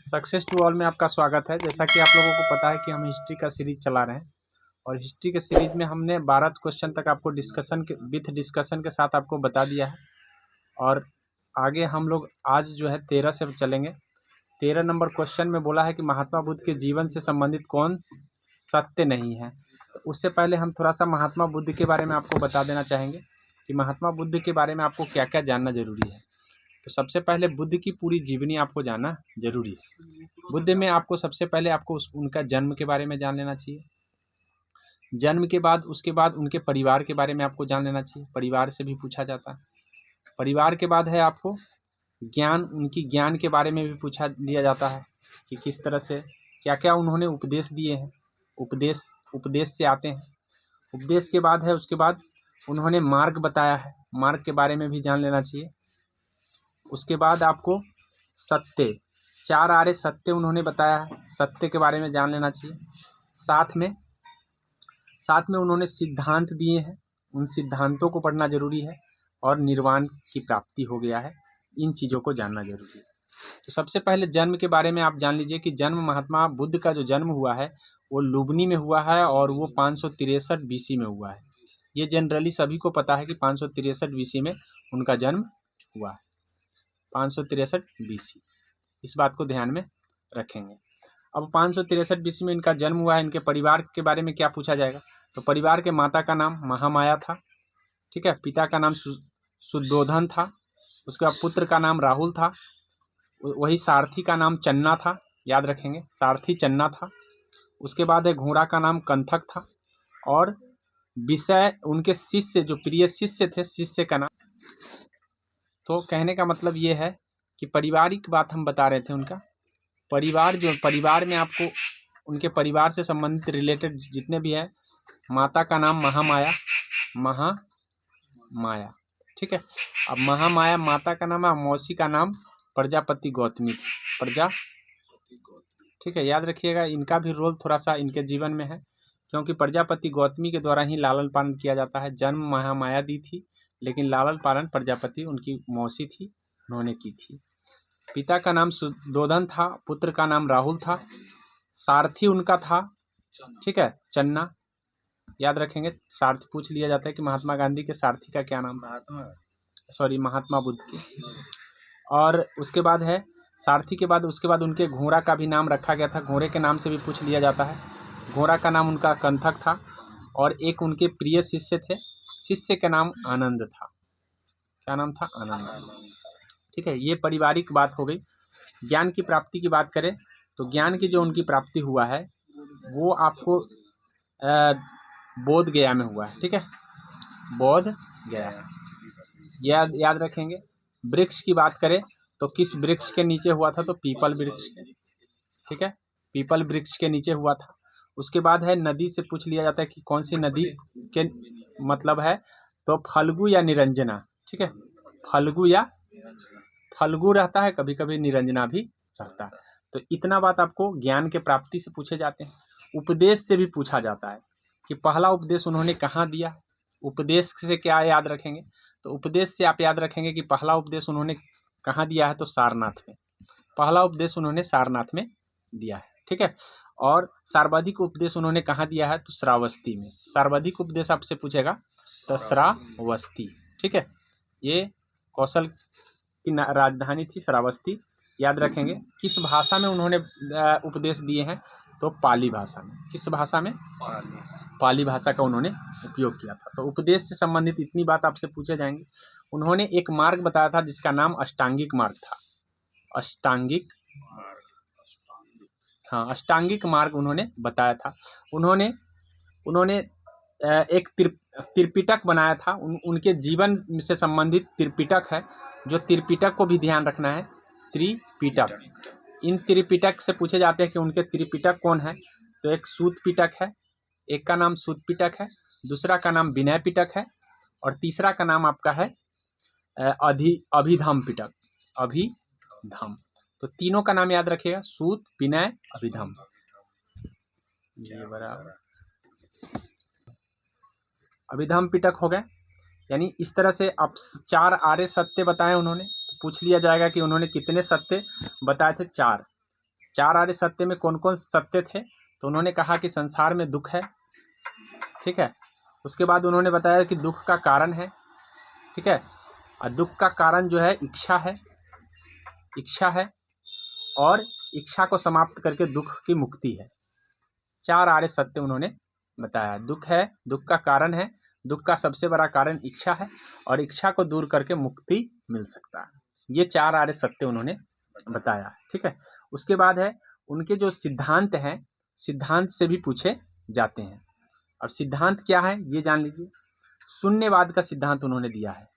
Success to all में आपका स्वागत है। जैसा कि आप लोगों को पता है कि हम हिस्ट्री का सीरीज चला रहे हैं और हिस्ट्री के सीरीज में हमने 12 क्वेश्चन तक आपको डिस्कशन के साथ आपको बता दिया है और आगे हम लोग आज जो है 13 से चलेंगे। 13 नंबर क्वेश्चन में बोला है कि महात्मा बुद्ध के जीवन से संबंधित कौन सत्य नहीं है। तो उससे पहले हम थोड़ा सा महात्मा बुद्ध के बारे में आपको बता देना चाहेंगे कि महात्मा बुद्ध के बारे में आपको क्या क्या जानना जरूरी है। तो सबसे पहले बुद्ध की पूरी जीवनी आपको जानना जरूरी है। बुद्ध में आपको सबसे पहले आपको उनका जन्म के बारे में जान लेना चाहिए। जन्म के बाद उसके बाद उनके परिवार के बारे में आपको जान लेना चाहिए। परिवार से भी पूछा जाता है। परिवार के बाद है आपको ज्ञान, उनकी ज्ञान के बारे में भी पूछा लिया जाता है कि किस तरह से क्या क्या उन्होंने उपदेश दिए हैं। उपदेश से आते हैं। उपदेश के बाद है उसके बाद उन्होंने मार्ग बताया है। मार्ग के बारे में भी जान लेना चाहिए। उसके बाद आपको सत्य, 4 आर्य सत्य उन्होंने बताया है। सत्य के बारे में जान लेना चाहिए। साथ में उन्होंने सिद्धांत दिए हैं। उन सिद्धांतों को पढ़ना जरूरी है और निर्वाण की प्राप्ति हो गया है। इन चीज़ों को जानना जरूरी है। तो सबसे पहले जन्म के बारे में आप जान लीजिए कि जन्म महात्मा बुद्ध का जो जन्म हुआ है वो लुबनी में हुआ है और वो 563 BC में हुआ है। ये जनरली सभी को पता है कि 563 BC में उनका जन्म हुआ है। 563 BC, इस बात को ध्यान में रखेंगे। अब 563 BC में इनका जन्म हुआ है। इनके परिवार के बारे में क्या पूछा जाएगा। तो परिवार के माता का नाम महामाया था, ठीक है। पिता का नाम शुद्धोधन था। उसके बाद पुत्र का नाम राहुल था। वही सारथी का नाम चन्ना था, याद रखेंगे, सारथी चन्ना था। उसके बाद है घोड़ा का नाम कंथक था और विषय उनके शिष्य, जो प्रिय शिष्य थे, शिष्य का नाम। तो कहने का मतलब ये है कि पारिवारिक बात हम बता रहे थे। उनका परिवार में आपको उनके परिवार से संबंधित रिलेटेड जितने भी है, माता का नाम महामाया, ठीक है। अब महामाया माता का नाम है। मौसी का नाम प्रजापति गौतमी थी। ठीक है, याद रखिएगा। इनका भी रोल थोड़ा सा इनके जीवन में है क्योंकि प्रजापति गौतमी के द्वारा ही लालन पालन किया जाता है। जन्म महामाया दी थी लेकिन लालन पालन प्रजापति उनकी मौसी थी, उन्होंने की थी। पिता का नाम शुद्धोधन था। पुत्र का नाम राहुल था। सारथी उनका था, ठीक है, चन्ना, याद रखेंगे। सारथी पूछ लिया जाता है कि महात्मा गांधी के सारथी का क्या नाम, महात्मा बुद्ध की। और उसके बाद है सारथी के बाद उसके बाद उनके घोड़ा का भी नाम रखा गया था। घोड़े के नाम से भी पूछ लिया जाता है। घोड़ा का नाम उनका कंथक था और एक उनके प्रिय शिष्य थे। शिष्य का नाम आनंद था। क्या नाम था? आनंद, ठीक है। ये पारिवारिक बात हो गई। ज्ञान की प्राप्ति की बात करें तो ज्ञान की जो उनकी प्राप्ति हुआ है वो आपको बोध गया में हुआ है, ठीक है, बोध गया, याद रखेंगे। वृक्ष की बात करें तो किस वृक्ष के नीचे हुआ था, तो पीपल वृक्ष के, ठीक है, पीपल वृक्ष के नीचे हुआ था। उसके बाद है नदी से पूछ लिया जाता है कि कौन सी नदी के मतलब है, तो फल्गु या निरंजना, ठीक है, फल्गु रहता है, कभी कभी निरंजना भी रहता है। तो इतना बात आपको ज्ञान के प्राप्ति से पूछे जाते हैं। उपदेश से भी पूछा जाता है कि पहला उपदेश उन्होंने कहाँ दिया। उपदेश से क्या याद रखेंगे, तो उपदेश से आप याद रखेंगे कि पहला उपदेश उन्होंने कहाँ दिया है, तो सारनाथ में। पहला उपदेश उन्होंने सारनाथ में दिया है, ठीक है। और सर्वाधिक उपदेश उन्होंने कहाँ दिया है, तो श्रावस्ती में। सर्वाधिक उपदेश आपसे पूछेगा तो श्रावस्ती, ठीक है। ये कौशल की राजधानी थी श्रावस्ती, याद रखेंगे। किस भाषा में उन्होंने उपदेश दिए हैं, तो पाली भाषा में। किस भाषा में? पाली भाषा का उन्होंने उपयोग किया था। तो उपदेश से संबंधित इतनी बात आपसे पूछे जाएंगे। उन्होंने एक मार्ग बताया था जिसका नाम अष्टांगिक मार्ग था। अष्टांगिक मार्ग उन्होंने बताया था। उन्होंने एक त्रिपिटक बनाया था। उनके जीवन से संबंधित त्रिपिटक है, जो त्रिपिटक को भी ध्यान रखना है। त्रिपिटक, इन त्रिपिटक से पूछे जाते हैं कि उनके त्रिपिटक कौन है, तो एक सूत पिटक है, एक का नाम सूत पिटक है, दूसरा का नाम विनय पिटक है और तीसरा का नाम आपका है अभिधम पिटक। अभिधम, तो तीनों का नाम याद रखिएगा, सूत, विनय, अभिधम। ये बराबर अभिधम पिटक हो गए। यानी इस तरह से आप 4 आर्य सत्य बताए उन्होंने। तो पूछ लिया जाएगा कि उन्होंने कितने सत्य बताए थे, 4। 4 आर्य सत्य में कौन कौन सत्य थे? तो उन्होंने कहा कि संसार में दुख है, ठीक है। उसके बाद उन्होंने बताया कि दुख का कारण है, ठीक है। और दुख का कारण जो है इच्छा है, इच्छा है, और इच्छा को समाप्त करके दुख की मुक्ति है। 4 आर्य सत्य उन्होंने बताया। दुख है, दुख का कारण है, दुख का सबसे बड़ा कारण इच्छा है, और इच्छा को दूर करके मुक्ति मिल सकता है। ये 4 आर्य सत्य उन्होंने बताया, ठीक है। उसके बाद है उनके जो सिद्धांत हैं, सिद्धांत से भी पूछे जाते हैं। अब सिद्धांत क्या है ये जान लीजिए। शून्यवाद का सिद्धांत उन्होंने दिया है,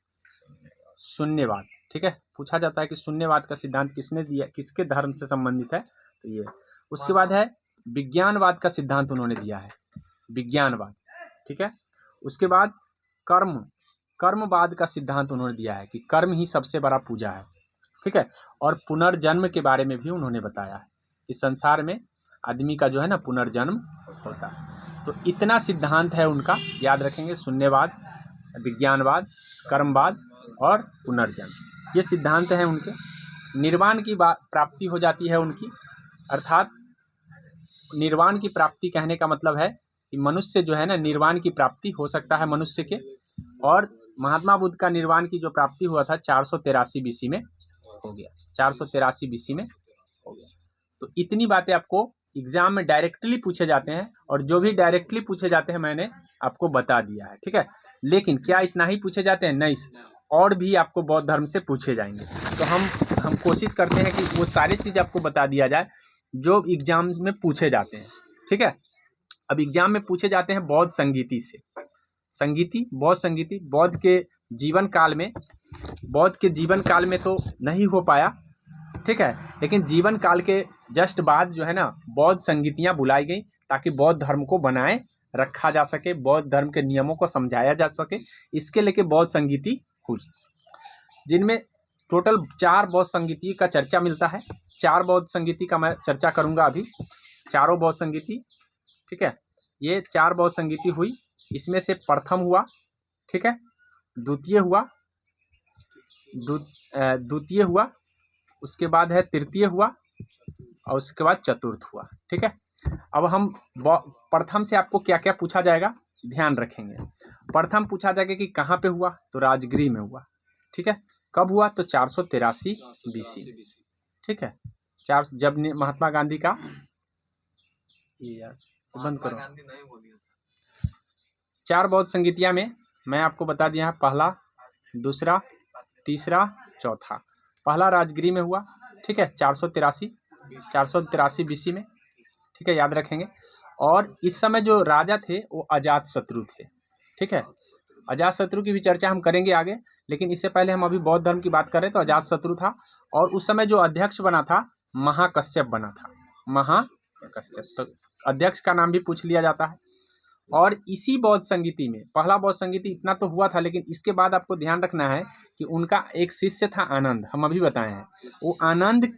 शून्यवाद, ठीक है। पूछा जाता है कि शून्यवाद का सिद्धांत किसने दिया, किसके धर्म से संबंधित है, तो ये। उसके बाद है विज्ञानवाद का सिद्धांत उन्होंने दिया है, विज्ञानवाद, ठीक है। उसके बाद कर्मवाद का सिद्धांत उन्होंने दिया है कि कर्म ही सबसे बड़ा पूजा है, ठीक है। और पुनर्जन्म के बारे में भी उन्होंने बताया है कि संसार में आदमी का जो है ना पुनर्जन्म होता है। तो इतना सिद्धांत है उनका, याद रखेंगे। शून्यवाद, विज्ञानवाद, कर्मवाद और पुनर्जन्म, ये सिद्धांत हैं उनके। निर्वाण की प्राप्ति हो जाती है उनकी, अर्थात निर्वाण की प्राप्ति कहने का मतलब है कि मनुष्य जो है ना, निर्वाण की प्राप्ति हो सकता है मनुष्य के। और महात्मा बुद्ध का निर्वाण की जो प्राप्ति हुआ था 483 बीसी में हो गया, 483 बीसी में हो गया। तो इतनी बातें आपको एग्जाम में डायरेक्टली पूछे जाते हैं, और जो भी डायरेक्टली पूछे जाते हैं मैंने आपको बता दिया है, ठीक है। लेकिन क्या इतना ही पूछे जाते हैं? नहीं, और भी आपको बौद्ध धर्म से पूछे जाएंगे। तो हम कोशिश करते हैं कि वो सारी चीज़ आपको बता दिया जाए जो एग्जाम में पूछे जाते हैं, ठीक है। अब एग्जाम में पूछे जाते हैं बौद्ध संगीति से। संगीति, बौद्ध संगीति, बौद्ध के जीवन काल में तो नहीं हो पाया, ठीक है। लेकिन जीवन काल के जस्ट बाद जो है ना बौद्ध संगीतियाँ बुलाई गई, ताकि बौद्ध धर्म को बनाए रखा जा सके, बौद्ध धर्म के नियमों को समझाया जा सके। इसके लेके बौद्ध संगीति हुई, जिनमें टोटल 4 बौद्ध संगीति का चर्चा मिलता है। 4 बौद्ध संगीति का मैं चर्चा करूंगा अभी, चारों बौद्ध संगीति, ठीक है। ये 4 बौद्ध संगीति हुई, इसमें से प्रथम हुआ, ठीक है, द्वितीय हुआ, उसके बाद है तृतीय हुआ, और उसके बाद चतुर्थ हुआ, ठीक है। अब हम प्रथम से आपको क्या क्या पूछा जाएगा ध्यान रखेंगे। प्रथम पूछा जाएगा कि कहाँ पे हुआ, तो राजगृह में हुआ, ठीक है। कब हुआ, तो 483 बीसी, ठीक है। जब महात्मा गांधी का, यार बंद करो, 4 बौद्ध संगीतिया में मैं आपको बता दिया, पहला, दूसरा, तीसरा, चौथा। पहला राजगृह में हुआ, ठीक है, 483 बीसी में, ठीक है, याद रखेंगे। और इस समय जो राजा थे वो अजातशत्रु थे, ठीक है। अजातशत्रु की भी चर्चा हम करेंगे आगे, लेकिन इससे पहले हम अभी बौद्ध धर्म की बात करें तो अजातशत्रु था। और उस समय जो अध्यक्ष बना था महाकश्यप बना था, महाकश्यप। तो अध्यक्ष का नाम भी पूछ लिया जाता है। और इसी बौद्ध संगीति में, पहला बौद्ध संगीति इतना तो हुआ था, लेकिन इसके बाद आपको ध्यान रखना है कि उनका एक शिष्य था आनंद, हम अभी बताए हैं। वो आनंद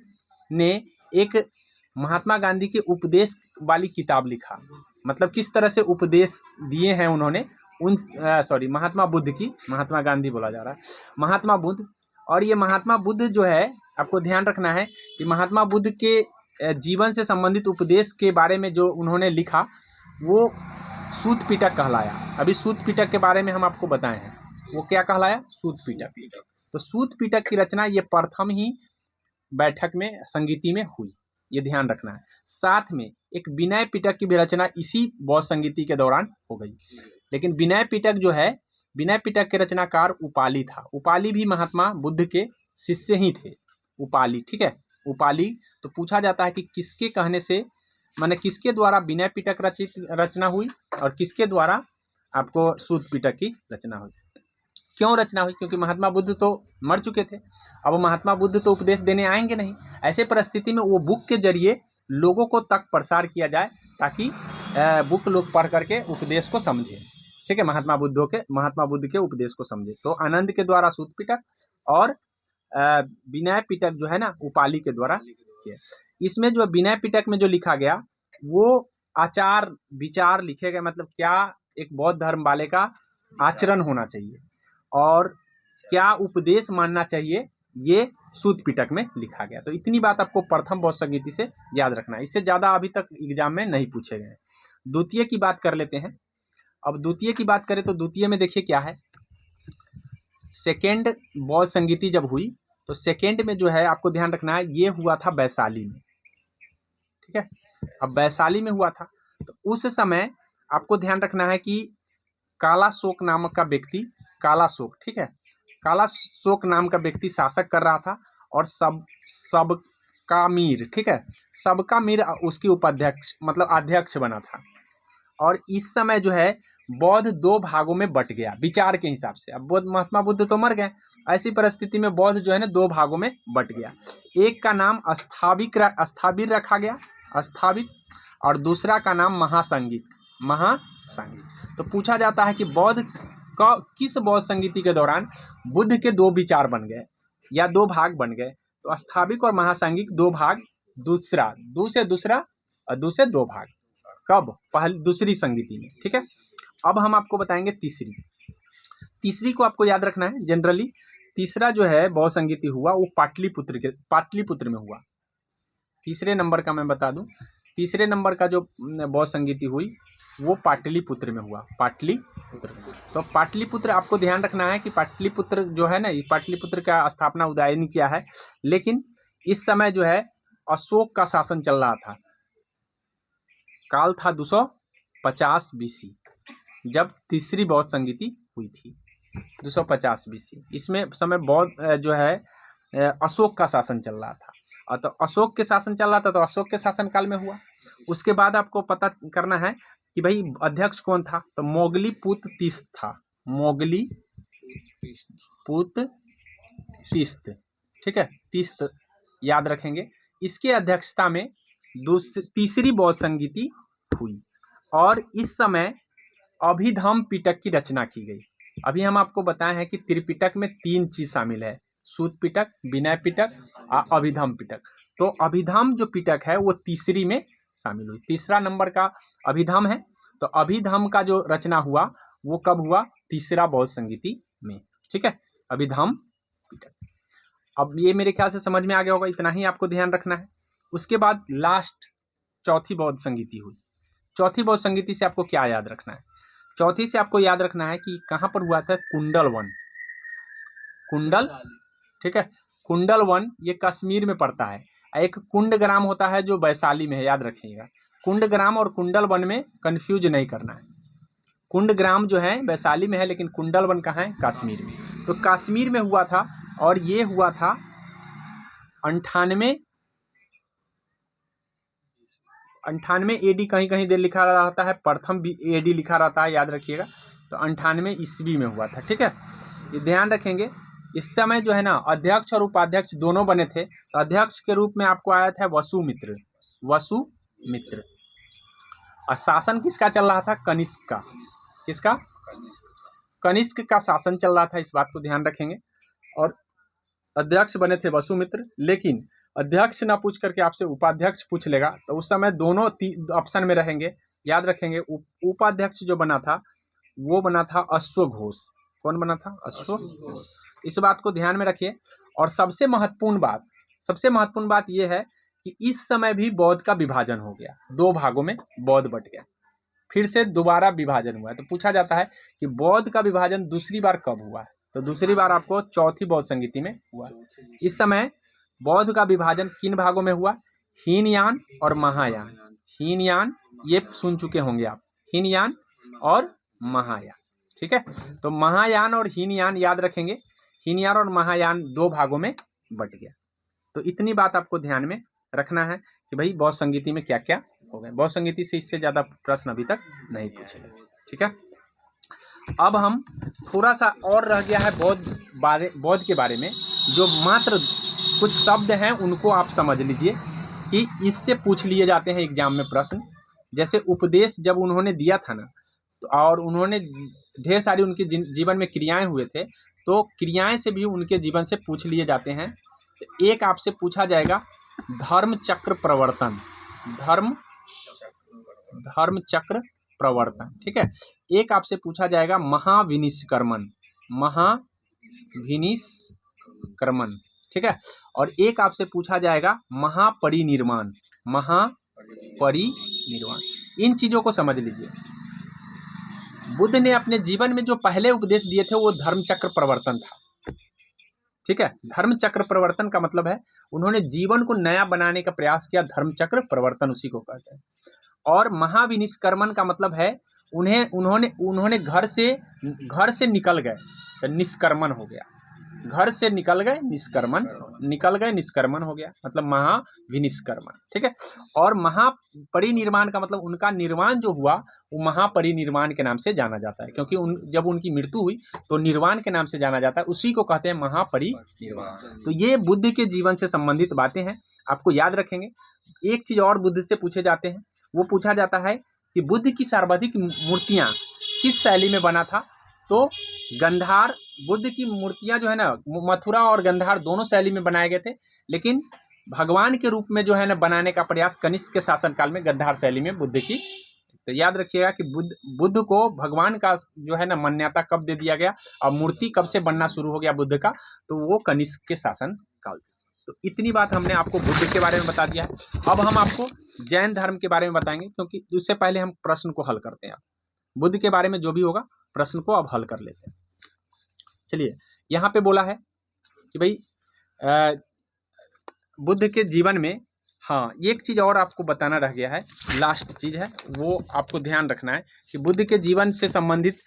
ने एक महात्मा गांधी के उपदेश वाली किताब लिखा, मतलब किस तरह से उपदेश दिए हैं उन्होंने महात्मा बुद्ध की, महात्मा गांधी बोला जा रहा है, महात्मा बुद्ध। और ये महात्मा बुद्ध जो है, आपको ध्यान रखना है कि महात्मा बुद्ध के जीवन से संबंधित उपदेश के बारे में जो उन्होंने लिखा वो सूत पिटक कहलाया। अभी सूत पिटक के बारे में हम आपको बताए हैं, वो क्या कहलाया, सूत पिटक। तो सूत पिटक की रचना ये प्रथम ही बैठक में संगीति में हुई, ये ध्यान रखना है। साथ में एक विनय पिटक की भी रचना इसी बौद्ध संगीति के दौरान हो गई। लेकिन विनय पिटक जो है, विनय पिटक के रचनाकार उपाली था। उपाली भी महात्मा बुद्ध के शिष्य ही थे, उपाली, ठीक है, उपाली। तो पूछा जाता है कि किसके कहने से, माने किसके द्वारा विनय पिटक रचना हुई और किसके द्वारा आपको सूत पिटक की रचना हुई। क्यों रचना हुई? क्योंकि महात्मा बुद्ध तो मर चुके थे, अब महात्मा बुद्ध तो उपदेश देने आएंगे नहीं। ऐसे परिस्थिति में वो बुक के जरिए लोगों को तक प्रसार किया जाए, ताकि बुक लोग पढ़ करके उपदेश को समझे, ठीक है, महात्मा बुद्ध के उपदेश को समझे। तो आनंद के द्वारा सूत पिटक और विनय पिटक जो है ना उपाली के द्वारा किया। इसमें जो विनय पिटक में जो लिखा गया वो आचार विचार लिखे गए, मतलब क्या एक बौद्ध धर्म वाले का आचरण होना चाहिए और क्या उपदेश मानना चाहिए, ये सूत पिटक में लिखा गया। तो इतनी बात आपको प्रथम बौद्ध संगीति से याद रखना है, इससे ज़्यादा अभी तक एग्जाम में नहीं पूछे गए। द्वितीय की बात कर लेते हैं। अब द्वितीय की बात करें तो द्वितीय में देखिए क्या है, सेकेंड बौद्ध संगीति जब हुई तो सेकेंड में जो है आपको ध्यान रखना है, ये हुआ था वैशाली में, ठीक है। अब वैशाली में हुआ था तो उस समय आपको ध्यान रखना है कि कालाशोक नामक का व्यक्ति, कालाशोक, ठीक है, कालाशोक नाम का व्यक्ति शासक कर रहा था और सबका मीर, ठीक है, सबका मीर उसकी उपाध्यक्ष मतलब अध्यक्ष बना था। और इस समय जो है बौद्ध दो भागों में बट गया विचार के हिसाब से। अब महात्मा बुद्ध तो मर गए, ऐसी परिस्थिति में बौद्ध जो है ना दो भागों में बट गया। एक का नाम स्थाविर रखा गया, स्थाविर, और दूसरा का नाम महासंगीत, महासंगीत। तो पूछा जाता है कि बौद्ध का किस बौद्ध संगीति के दौरान बुद्ध के दो विचार बन गए या दो भाग बन गए। तो स्थाविक और महासंगीत दो भाग, दूसरा और दूसरे दो भाग, कब, पहली दूसरी संगीति में, ठीक है। अब हम आपको बताएंगे तीसरी को आपको याद रखना है। जनरली तीसरा जो है बौद्ध संगीति हुआ वो पाटलिपुत्र में हुआ। तीसरे नंबर का मैं बता दूं, तीसरे नंबर का जो बौद्ध संगीति हुई वो पाटलिपुत्र में हुआ, पाटलिपुत्र। तो पाटलिपुत्र आपको ध्यान रखना है कि पाटलिपुत्र जो है ना, ये पाटलिपुत्र का स्थापना उदयन किया है, लेकिन इस समय जो है अशोक का शासन चल रहा था। काल था 250 BC जब तीसरी बौद्ध संगीति हुई थी, 250 BC। इसमें समय बौद्ध जो है अशोक का शासन चल रहा था, और तो अशोक के शासन चल रहा था तो अशोक के शासन काल में हुआ। उसके बाद आपको पता करना है कि भाई अध्यक्ष कौन था, तो मोगलीपुत्र तीस्त था, मोगलीपुत्र तीस्त, ठीक है, तीस्त याद रखेंगे। इसके अध्यक्षता में तीसरी बौद्ध संगीति हुई और इस समय अभिधम्म पिटक की रचना की गई। अभी हम आपको बताए हैं कि त्रिपिटक में 3 चीज शामिल है, सूत पिटक, विनय पिटक और अभिधम्म पिटक। तो अभिधम्म जो पिटक है वो तीसरी में शामिल हुई, तीसरा नंबर का अभिधम्म है। तो अभिधम्म का जो रचना हुआ वो कब हुआ, तीसरा बौद्ध संगीति में, ठीक है, अभिधम्म पिटक। अब ये मेरे ख्याल से समझ में आ गया होगा, इतना ही आपको ध्यान रखना है। उसके बाद लास्ट चौथी बौद्ध संगीति हुई। चौथी बौद्ध संगीति से आपको क्या याद रखना है, चौथी से आपको याद रखना है कि कहाँ पर हुआ था, कुंडल वन, ठीक है, कुंडल वन ये कश्मीर में पड़ता है। एक कुंड ग्राम होता है जो वैशाली में है, याद रखिएगा। कुंड ग्राम और कुंडल वन में कंफ्यूज नहीं करना है। कुंड ग्राम जो है वैशाली में है लेकिन कुंडल वन कहाँ है, कश्मीर में। तो कश्मीर में हुआ था और ये हुआ था 98 AD, कहीं कहीं दे लिखा रहता है, प्रथम AD लिखा रहता है, याद रखिएगा। तो 98 ईस्वी में हुआ था, ठीक है, ये ध्यान रखेंगे। इस समय जो है ना अध्यक्ष और उपाध्यक्ष दोनों बने थे। तो अध्यक्ष के रूप में आपको आया था वसुमित्र, और शासन किसका चल रहा था, कनिष्क का, किसका, कनिष्क का शासन चल रहा था, इस बात को ध्यान रखेंगे। और अध्यक्ष बने थे वसुमित्र, लेकिन अध्यक्ष ना पूछ करके आपसे उपाध्यक्ष पूछ लेगा तो उस समय दोनों ऑप्शन में रहेंगे, याद रखेंगे। उपाध्यक्ष जो बना था वो बना था अश्वघोष। कौन बना था, अश्वघोष। इस बात को ध्यान में रखिए। और सबसे महत्वपूर्ण बात यह है कि इस समय भी बौद्ध का विभाजन हो गया, दो भागों में बौद्ध बट गया, फिर से दोबारा विभाजन हुआ है। तो पूछा जाता है कि बौद्ध का विभाजन दूसरी बार कब हुआ है, तो दूसरी बार आपको चौथी बौद्ध संगीति में हुआ। इस समय बौद्ध का विभाजन किन भागों में हुआ, हीनयान और महायान। हीनयान ये सुन चुके होंगे आप, हीनयान और महायान, ठीक है। तो महायान और हीनयान याद रखेंगे, हीनयान और महायान दो भागों में बट गया। तो इतनी बात आपको ध्यान में रखना है कि भाई बौद्ध संगीति में क्या क्या हो गए। बौद्ध संगीति से इससे ज्यादा प्रश्न अभी तक नहीं पूछे गए, ठीक है। अब हम थोड़ा सा और रह गया है बौद्ध के बारे में, जो मात्र कुछ शब्द हैं उनको आप समझ लीजिए कि इससे पूछ लिए जाते हैं एग्जाम में प्रश्न। जैसे उपदेश जब उन्होंने दिया था ना, तो और उन्होंने ढेर सारी उनके जीवन में क्रियाएं हुए थे, तो क्रियाएं से भी उनके जीवन से पूछ लिए जाते हैं। तो एक आपसे पूछा जाएगा धर्म चक्र प्रवर्तन, धर्म चक्र प्रवर्तन, ठीक है। एक आपसे पूछा जाएगा महाविनिष्क्रमण, ठीक है। और एक आपसे पूछा जाएगा महापरिनिर्वाण, महापरिनिर्वाण। इन चीजों को समझ लीजिए। बुद्ध ने अपने जीवन में जो पहले उपदेश दिए थे वो धर्म चक्र प्रवर्तन था, ठीक है। धर्म चक्र प्रवर्तन का मतलब है उन्होंने जीवन को नया बनाने का प्रयास किया, धर्म चक्र प्रवर्तन उसी को कहते हैं। और महाविनिष्कर्मण का मतलब है उन्होंने घर से निकल गए, निष्कर्मण हो गया। घर से निकल गए, निष्कर्मण हो गया, मतलब महाविनिष्कर्मण, ठीक है। और महापरिनिर्वाण का मतलब उनका निर्वाण जो हुआ वो महापरिनिर्वाण के नाम से जाना जाता है, क्योंकि जब उनकी मृत्यु हुई तो निर्वाण के नाम से जाना जाता है, उसी को कहते हैं महापरिनिर्वाण। तो ये बुद्ध के जीवन से संबंधित बातें हैं, आपको याद रखेंगे। एक चीज और बुद्ध से पूछे जाते हैं, वो पूछा जाता है कि बुद्ध की सर्वाधिक मूर्तियां किस शैली में बना था। तो गंधार, बुद्ध की मूर्तियां जो है ना मथुरा और गंधार दोनों शैली में बनाए गए थे, लेकिन भगवान के रूप में जो है ना बनाने का प्रयास कनिष्क के शासनकाल में गंधार शैली में बुद्ध की। तो याद रखिएगा कि बुद्ध को भगवान का जो है ना मान्यता कब दे दिया गया और मूर्ति कब से बनना शुरू हो गया बुद्ध का, तो वो कनिष्क के शासन काल से। तो इतनी बात हमने आपको बुद्ध के बारे में बता दिया है। अब हम आपको जैन धर्म के बारे में बताएंगे, क्योंकि उससे पहले हम प्रश्न को हल करते हैं। बुद्ध के बारे में जो भी होगा प्रश्न को अब हल कर लेते हैं। चलिए, यहाँ पे बोला है कि भाई बुद्ध के जीवन में, हाँ एक चीज और आपको बताना रह गया है, लास्ट चीज है वो आपको ध्यान रखना है कि बुद्ध के जीवन से संबंधित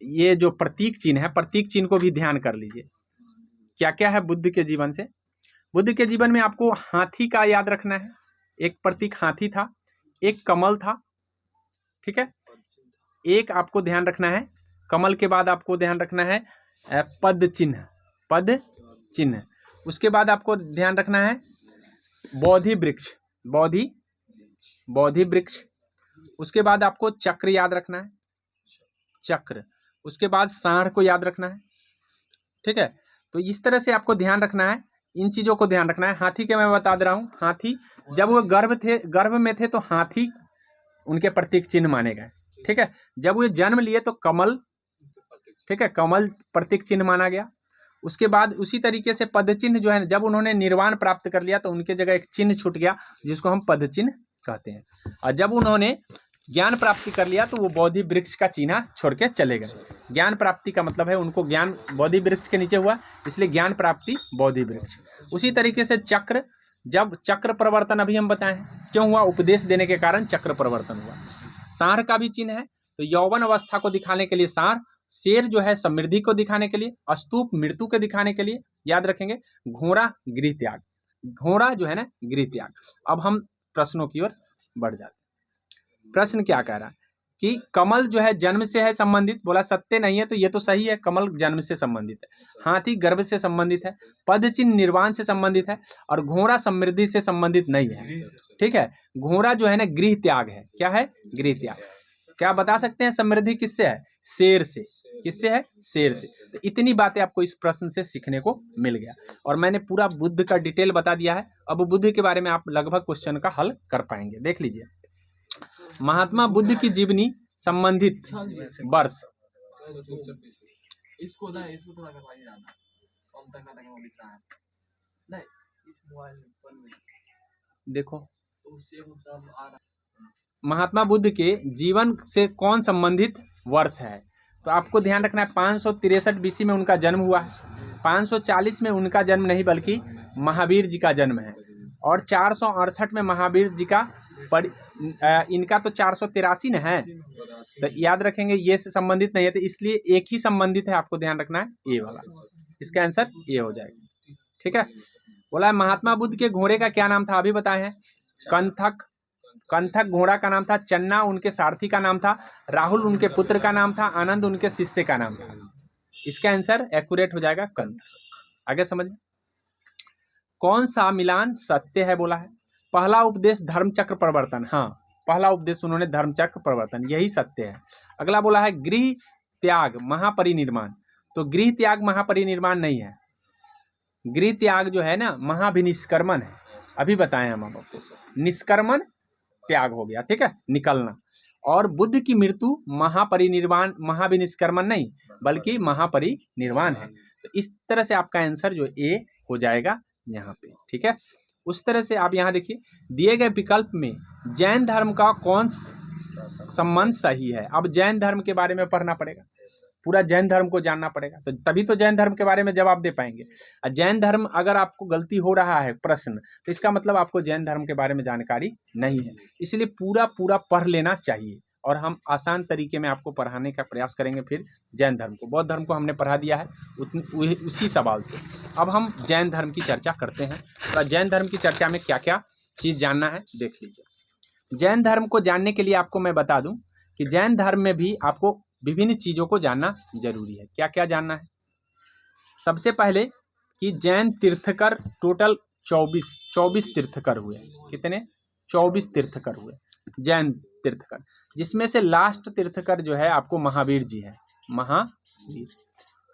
ये जो प्रतीक चिन्ह है, प्रतीक चिन्ह को भी ध्यान कर लीजिए। क्या क्या है बुद्ध के जीवन से। बुद्ध के जीवन में आपको हाथी का याद रखना है, एक प्रतीक हाथी था, एक कमल था, ठीक है। एक आपको ध्यान रखना है कमल के बाद आपको ध्यान रखना है पद चिन्ह। उसके बाद आपको ध्यान रखना है बोधि वृक्ष। उसके बाद आपको चक्र याद रखना है, चक्र। उसके बाद सांड को याद रखना है, ठीक है। तो इस तरह से आपको ध्यान रखना है, इन चीजों को ध्यान रखना है। हाथी के मैं बता दे रहा हूँ, हाथी जब वो गर्भ में थे तो हाथी उनके प्रतीक चिन्ह माने गए, ठीक है। जब वो जन्म लिए तो कमल, ठीक है, कमल प्रतीक चिन्ह माना गया। उसके बाद उसी तरीके से पद चिन्ह जो है, जब उन्होंने निर्वाण प्राप्त कर लिया तो उनके जगह एक चिन्ह छूट गया जिसको हम पद चिन्ह कहते हैं। और जब उन्होंने ज्ञान प्राप्ति कर लिया तो वो बोधि वृक्ष का चिन्ह छोड़ के चले गए। ज्ञान प्राप्ति का मतलब है उनको ज्ञान बोधि वृक्ष के नीचे हुआ, इसलिए ज्ञान प्राप्ति बोधि वृक्ष। उसी तरीके से चक्र, जब चक्र प्रवर्तन अभी हम बताएं क्यों हुआ, उपदेश देने के कारण चक्र प्रवर्तन हुआ। सांड का भी चिन्ह है, तो यौवन अवस्था को दिखाने के लिए सांड, शेर जो है समृद्धि को दिखाने के लिए, स्तूप मृत्यु को दिखाने के लिए, याद रखेंगे। घोड़ा गृह त्याग, घोड़ा जो है ना गृह त्याग। अब हम प्रश्नों की ओर बढ़ जाते हैं। प्रश्न क्या कह रहा है कि कमल जो है जन्म से है संबंधित, बोला सत्य नहीं है, तो ये तो सही है, कमल जन्म से संबंधित है। हाथी गर्भ से संबंधित है, पद चिन्ह निर्वाण से संबंधित है, और घोड़ा समृद्धि से संबंधित नहीं है, ठीक है। घोड़ा जो है ना गृह त्याग है, क्या है, गृह त्याग। क्या बता सकते हैं समृद्धि किससे है, शेर से। किससे है, शेर से। तो इतनी बातें आपको इस प्रश्न से सीखने को मिल गया, और मैंने पूरा बुद्ध का डिटेल बता दिया है। अब बुद्ध के बारे में आप लगभग क्वेश्चन का हल कर पाएंगे। देख लीजिए, महात्मा बुद्ध की जीवनी संबंधित वर्ष। इसको थोड़ा देखो, महात्मा बुद्ध के जीवन से कौन संबंधित वर्ष है, तो आपको ध्यान रखना है 563 BC में उनका जन्म हुआ है। 540 में उनका जन्म नहीं बल्कि महावीर जी का जन्म है, और 468 में महावीर जी का इनका तो 483 न है, तो याद रखेंगे ये से संबंधित नहीं है, तो इसलिए एक ही संबंधित है, आपको ध्यान रखना है ए वाला। इसका आंसर ए हो जाएगा, ठीक है। बोला है महात्मा बुद्ध के घोड़े का क्या नाम था, अभी बताए हैं, कंथक। कंथक घोड़ा का नाम था, चन्ना उनके सारथी का नाम था, राहुल उनके पुत्र का नाम था, आनंद उनके शिष्य का नाम था। इसका आंसर एक्यूरेट हो जाएगा कंथक। आगे समझ, कौन सा मिलान सत्य है, बोला है पहला उपदेश धर्म चक्र प्रवर्तन, हाँ पहला उपदेश उन्होंने धर्म चक्र प्रवर्तन, यही सत्य है। अगला बोला है गृह त्याग महापरिनिर्वाण, तो गृह त्याग महापरिनिर्वाण नहीं है, गृह त्याग जो है ना महाभिनिष्कर्मण है। अभी बताएं हम आपको, निष्कर्मण त्याग हो गया, ठीक है, निकलना। और बुद्ध की मृत्यु महापरिनिर्वाण, महाविनिष्कर्मण नहीं बल्कि महापरिनिर्वाण है। तो इस तरह से आपका आंसर जो ए हो जाएगा, यहाँ पे, ठीक है। उस तरह से आप यहाँ देखिए, दिए गए विकल्प में जैन धर्म का कौन संबंध सही है। अब जैन धर्म के बारे में पढ़ना पड़ेगा, पूरा जैन धर्म को जानना पड़ेगा, तो तभी तो जैन धर्म के बारे में जवाब दे पाएंगे। जैन धर्म अगर आपको गलती हो रहा है प्रश्न, तो इसका मतलब आपको जैन धर्म के बारे में जानकारी नहीं है। इसलिए पूरा पूरा पढ़ लेना चाहिए, और हम आसान तरीके में आपको पढ़ाने का प्रयास करेंगे। फिर जैन धर्म को, बौद्ध धर्म को हमने पढ़ा दिया है उसी सवाल से। अब हम जैन धर्म की चर्चा करते हैं। तो जैन धर्म की चर्चा में क्या क्या चीज़ जानना है देख लीजिए। जैन धर्म को जानने के लिए आपको मैं बता दूं कि जैन धर्म में भी आपको विभिन्न चीज़ों को जानना जरूरी है। क्या क्या जानना है? सबसे पहले कि जैन तीर्थकर टोटल 24 तीर्थकर हुए। कितने? 24 तीर्थकर हुए जैन तीर्थकर, जिसमें से लास्ट तीर्थकर जो है आपको महावीर जी है। महावीर,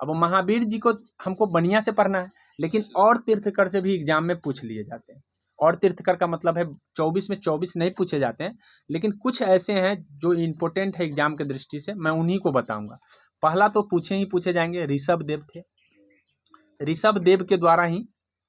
अब महावीर जी को हमको बढ़िया से पढ़ना है, लेकिन और तीर्थकर से भी एग्जाम में पूछ लिए जाते हैं। और तीर्थकर का मतलब है 24 में 24 नहीं पूछे जाते हैं, लेकिन कुछ ऐसे हैं जो इम्पोर्टेंट है एग्जाम के दृष्टि से, मैं उन्हीं को बताऊंगा। पहला तो पूछे जाएंगे, ऋषभ देव थे। ऋषभ देव के द्वारा ही,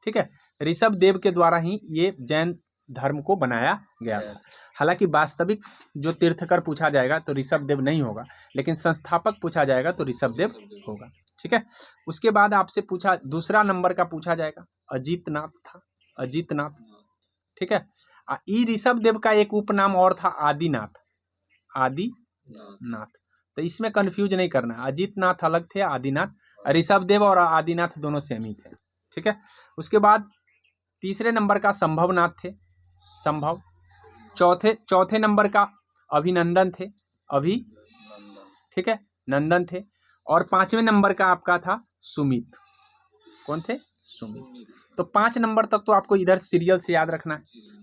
ठीक है, ऋषभ देव के द्वारा ही ये जैन धर्म को बनाया गया था। हालांकि वास्तविक जो तीर्थकर पूछा जाएगा तो ऋषभ देव नहीं होगा, लेकिन संस्थापक पूछा जाएगा तो ऋषभ देव होगा, ठीक है। उसके बाद आपसे पूछा, दूसरा नंबर का पूछा जाएगा, अजीतनाथ था। अजीतनाथ, ठीक है। ई ऋषभ देव का एक उपनाम और था, आदिनाथ। आदिनाथ, तो इसमें कंफ्यूज नहीं करना, अजीतनाथ अलग थे, आदिनाथ, ऋषभ देव और आदिनाथ दोनों सेम ही थे, ठीक है। उसके बाद तीसरे नंबर का संभवनाथ थे, संभव। चौथे नंबर का अभिनंदन थे, अभी, ठीक है, नंदन थे। और पांचवें नंबर का आपका था सुमित। कौन थे? सुमित। तो 5 नंबर तक तो आपको इधर सीरियल से याद रखना है।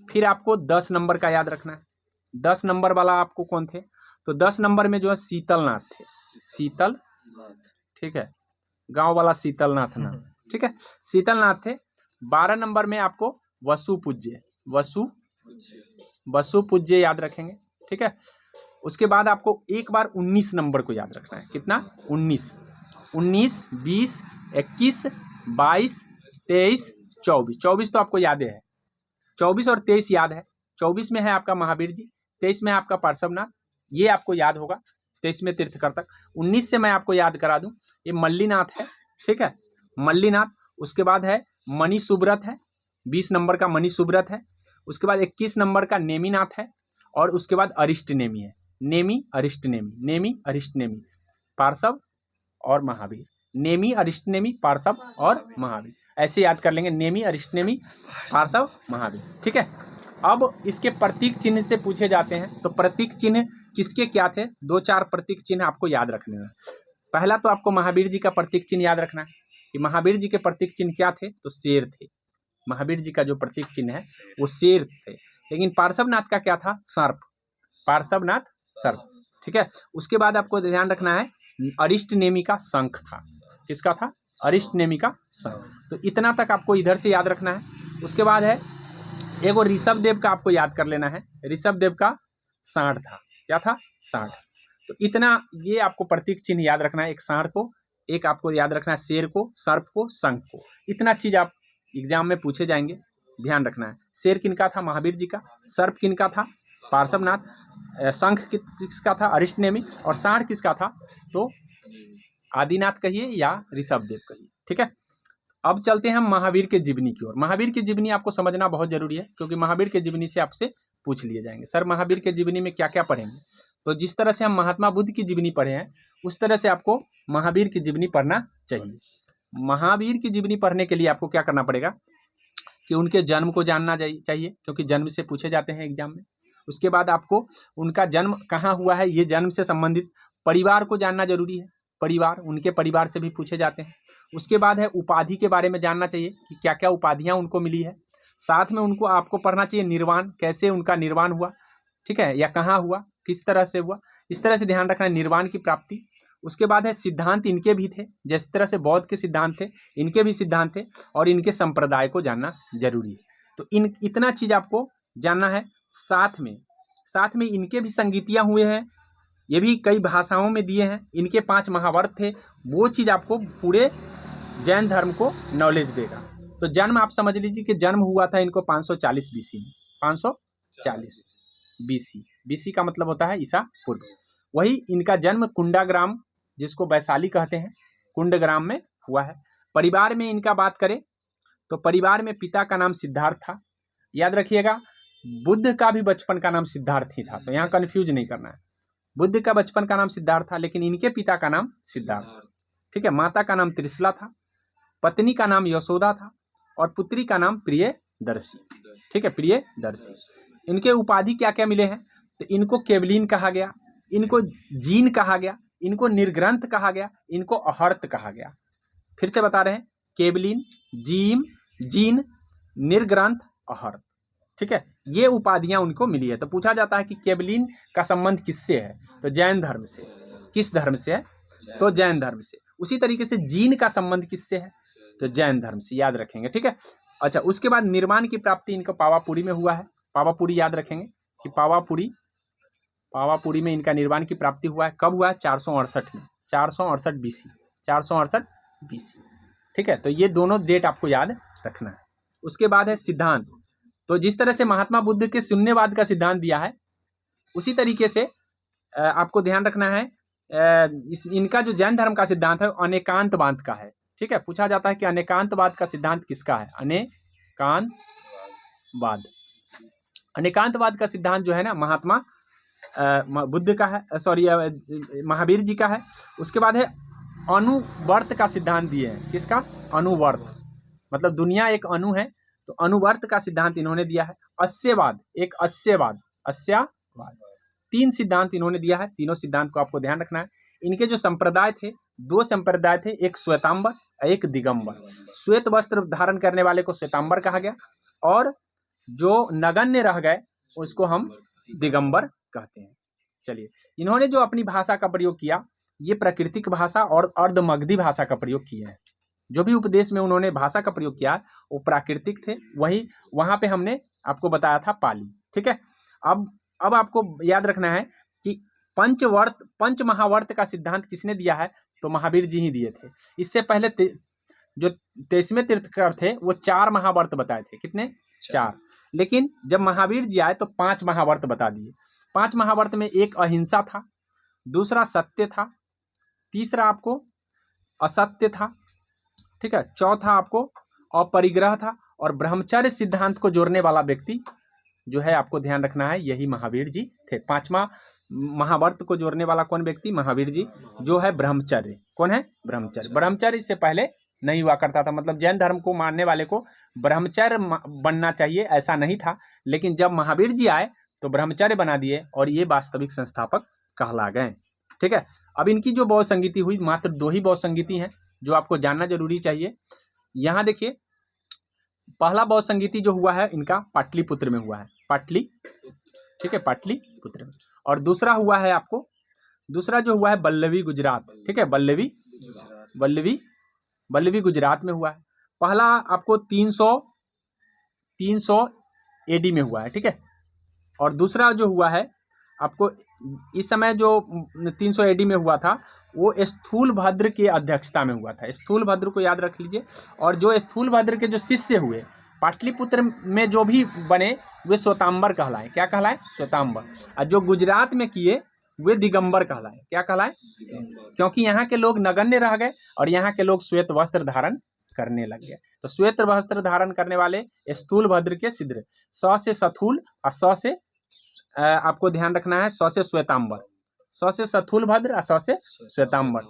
फिर आपको 10 नंबर का याद रखना है। 10 नंबर वाला आपको कौन थे? तो 10 नंबर में जो है शीतलनाथ थे। शीतल, ठीक है, गांव वाला शीतलनाथ ना, ठीक है, शीतलनाथ थे। 12 नंबर में आपको वसुपूज्य, वसुपूज्य याद रखेंगे, ठीक है। उसके बाद आपको एक बार 19 नंबर को याद रखना है। कितना? 19, 20, 21, 22, 23, 24। 24 तो आपको याद है, 24 और 23 याद है। 24 में है आपका महावीर जी, 23 में है आपका पार्श्वनाथ, ये आपको याद होगा। 23 में तीर्थकर तक। 19 से मैं आपको याद करा दूं, ये मल्लीनाथ है, ठीक है, मल्लीनाथ। उसके बाद है मणि सुब्रत है, 20 नंबर का मणि सुब्रत है। उसके बाद 21 नंबर का नेमिनाथ है, और उसके बाद अरिष्ट नेमी है। नेमी अरिष्ट नेमी, नेमी अरिष्ट नेमी, पार्श्व और महावीर। नेमी अरिष्ट नेमी, पार्श्व और महावीर, ऐसे याद कर लेंगे, नेमी अरिष्ट नेमी, पार्श्व, महावीर, ठीक है। अब इसके प्रतीक चिन्ह से पूछे जाते हैं, तो प्रतीक चिन्ह किसके क्या थे? 2-4 प्रतीक चिन्ह आपको याद रखने हैं। पहला तो आपको महावीर जी का प्रतीक चिन्ह याद रखना है कि महावीर जी के प्रतीक चिन्ह क्या थे? तो शेर थे। महावीर जी का जो प्रतीक चिन्ह है वो शेर थे। लेकिन पार्श्वनाथ का क्या था? सर्प। पार्श्वनाथ सर्प, ठीक है। उसके बाद आपको ध्यान रखना है, अरिष्ट नेमी का शंख था। किसका था? अरिष्ट नेमी का शंख। तो इतना तक आपको इधर से याद रखना है। उसके बाद है एगो ऋषभ देव का आपको याद कर लेना है। ऋषभ देव का सांड था। क्या था? सांड। तो इतना ये आपको प्रतीक चिन्ह याद रखना है। एक सांड को, एक आपको याद रखना है शेर को, सर्प को, शंख को। इतना चीज आप एग्जाम में पूछे जाएंगे, ध्यान रखना है। शेर किनका था? महावीर जी का। सर्प किनका था? पार्श्वनाथ। शंख किसका था? अरिष्ट नेमी। और सांड किसका था? तो आदिनाथ कहिए या ऋषभ देव कहिए, ठीक है। अब चलते हैं हम महावीर के जीवनी की ओर। महावीर की जीवनी आपको समझना बहुत जरूरी है, क्योंकि महावीर के जीवनी से आपसे पूछ लिए जाएंगे, सर महावीर के जीवनी में क्या क्या पढ़ेंगे। तो जिस तरह से हम महात्मा बुद्ध की जीवनी पढ़े हैं, उस तरह से आपको महावीर की जीवनी पढ़ना चाहिए। महावीर की जीवनी पढ़ने के लिए आपको क्या करना पड़ेगा कि उनके जन्म को जानना चाहिए, क्योंकि जन्म से पूछे जाते हैं एग्जाम में। उसके बाद आपको उनका जन्म कहाँ हुआ है, ये जन्म से संबंधित परिवार को जानना जरूरी है। परिवार, उनके परिवार से भी पूछे जाते हैं। उसके बाद है उपाधि के बारे में जानना चाहिए कि क्या क्या उपाधियां उनको मिली है। साथ में उनको आपको पढ़ना चाहिए निर्वाण, कैसे उनका निर्वाण हुआ, ठीक है, या कहाँ हुआ, किस तरह से हुआ, इस तरह से ध्यान रखना है, निर्वाण की प्राप्ति। उसके बाद है सिद्धांत, इनके भी थे, जिस तरह से बौद्ध के सिद्धांत थे, इनके भी सिद्धांत थे, और इनके संप्रदाय को जानना जरूरी है। तो इतना चीज आपको जानना है। साथ में इनके भी संगीतियां हुए हैं, ये भी कई भाषाओं में दिए हैं। इनके 5 महावर्त थे, वो चीज़ आपको पूरे जैन धर्म को नॉलेज देगा। तो जन्म आप समझ लीजिए कि जन्म हुआ था इनको 540 बीसी में, 540 बीसी। बीसी का मतलब होता है ईसा पूर्व। वही इनका जन्म कुंडाग्राम, जिसको वैशाली कहते हैं, कुंडग्राम में हुआ है। परिवार में इनका बात करें तो परिवार में पिता का नाम सिद्धार्थ था। याद रखिएगा, बुद्ध का भी बचपन का नाम सिद्धार्थ ही था, तो यहाँ कन्फ्यूज नहीं करना है। बुद्ध का बचपन का नाम सिद्धार्थ था, लेकिन इनके पिता का नाम सिद्धार्थ था। ठीक है। माता का नाम त्रिशला था, पत्नी का नाम यशोदा था, और पुत्री का नाम प्रियदर्शी। ठीक है, प्रियदर्शी। इनके उपाधि क्या क्या मिले हैं? तो इनको केवलीन कहा गया, इनको जीन कहा गया, इनको निर्ग्रंथ कहा गया, इनको अहर्त कहा गया। फिर से बता रहे हैं, केवलीन, जीन, निर्ग्रंथ, अहर्त। ठीक है, ये उपाधियां उनको मिली है। तो पूछा जाता है कि केवलीन का संबंध किससे है? तो जैन धर्म से। किस धर्म से है? तो जैन धर्म से। उसी तरीके से जीन का संबंध किससे है? तो जैन धर्म से। याद रखेंगे। ठीक है। अच्छा, उसके बाद निर्माण की प्राप्ति इनको पावापुरी में हुआ है। पावापुरी याद रखेंगे कि पावापुरी में इनका निर्माण की प्राप्ति हुआ है। कब हुआ है? 468 में, 468 बीसी, 468 बीसी। ठीक है, तो ये दोनों डेट आपको याद रखना है। उसके बाद है सिद्धांत। तो जिस तरह से महात्मा बुद्ध के शून्यवाद का सिद्धांत दिया है, उसी तरीके से आपको ध्यान रखना है इनका जो जैन धर्म का सिद्धांत है अनेकांतवाद का है। ठीक है, पूछा जाता है कि अनेकांतवाद का सिद्धांत किसका है? अनेकांतवाद का सिद्धांत जो है ना, महात्मा बुद्ध का है, महावीर जी का है। उसके बाद है अनुवर्त का सिद्धांत दिए हैं। किसका? अनुवर्त, मतलब दुनिया एक अणु है, तो अनुवर्त का सिद्धांत इन्होंने दिया है। अस्यवाद, एक अस्यवाद, 3 सिद्धांत इन्होंने दिया है। तीनों सिद्धांत को आपको ध्यान रखना है। इनके जो संप्रदाय थे, 2 संप्रदाय थे, एक श्वेतांबर, एक दिगंबर। श्वेत वस्त्र धारण करने वाले को श्वेतांबर कहा गया, और जो नगण्य रह गए उसको हम दिगंबर कहते हैं। चलिए, इन्होंने जो अपनी भाषा का प्रयोग किया, ये प्राकृतिक भाषा और अर्धमगधी भाषा का प्रयोग किए हैं। जो भी उपदेश में उन्होंने भाषा का प्रयोग किया वो प्राकृतिक थे। वही वहां पे हमने आपको बताया था पाली। ठीक है। अब आपको याद रखना है कि पंच महावर्त का सिद्धांत किसने दिया है? तो महावीर जी ही दिए थे। इससे पहले जो 23वें तीर्थंकर थे वो 4 महावर्त बताए थे। कितने? 4। लेकिन जब महावीर जी आए तो 5 महावर्त बता दिए। 5 महावर्त में एक अहिंसा था, दूसरा सत्य था, तीसरा आपको असत्य था, ठीक है, चौथा आपको अपरिग्रह था, और ब्रह्मचर्य सिद्धांत को जोड़ने वाला व्यक्ति जो है आपको ध्यान रखना है, यही महावीर जी थे। 5वां महावर्त को जोड़ने वाला कौन व्यक्ति? महावीर जी, जो है ब्रह्मचर्य। कौन है? ब्रह्मचर्य। ब्रह्मचर्य इससे पहले नहीं हुआ करता था, मतलब जैन धर्म को मानने वाले को ब्रह्मचर्य बनना चाहिए ऐसा नहीं था। लेकिन जब महावीर जी आए तो ब्रह्मचर्य बना दिए, और ये वास्तविक संस्थापक कहला गए। ठीक है। अब इनकी जो बौद्ध संगीति हुई, मात्र 2 ही बौद्ध संगीति हैं जो आपको जानना जरूरी चाहिए। यहाँ देखिए, पहला बौद्ध संगीति जो हुआ है इनका पाटलिपुत्र में हुआ है, ठीक है, पाटलिपुत्र में। और दूसरा हुआ है आपको, दूसरा जो हुआ है बल्लवी गुजरात। ठीक है, बल्लवी गुजरात में हुआ है। पहला आपको 300 एडी में हुआ है। ठीक है। और दूसरा जो हुआ है आपको इस समय जो 300 एडी में हुआ था वो स्थूलभद्र की अध्यक्षता में हुआ था। स्थूलभद्र को याद रख लीजिए। और जो स्थूलभद्र के जो शिष्य हुए पाटलिपुत्र में जो भी बने वे श्वेतांबर कहलाए। क्या कहलाए? श्वेतांबर। और जो गुजरात में किए वे दिगंबर कहलाए। क्या कहलाए? क्योंकि यहाँ के लोग नगण्य रह गए और यहाँ के लोग श्वेत वस्त्र धारण करने लग गए। तो श्वेत वस्त्र धारण करने वाले स्थूलभद्र के सिद्ध, स से सथूल और स से आपको ध्यान रखना है, स से श्वेतांबर, स से स्थूलभद्र और स से श्वेतांबर।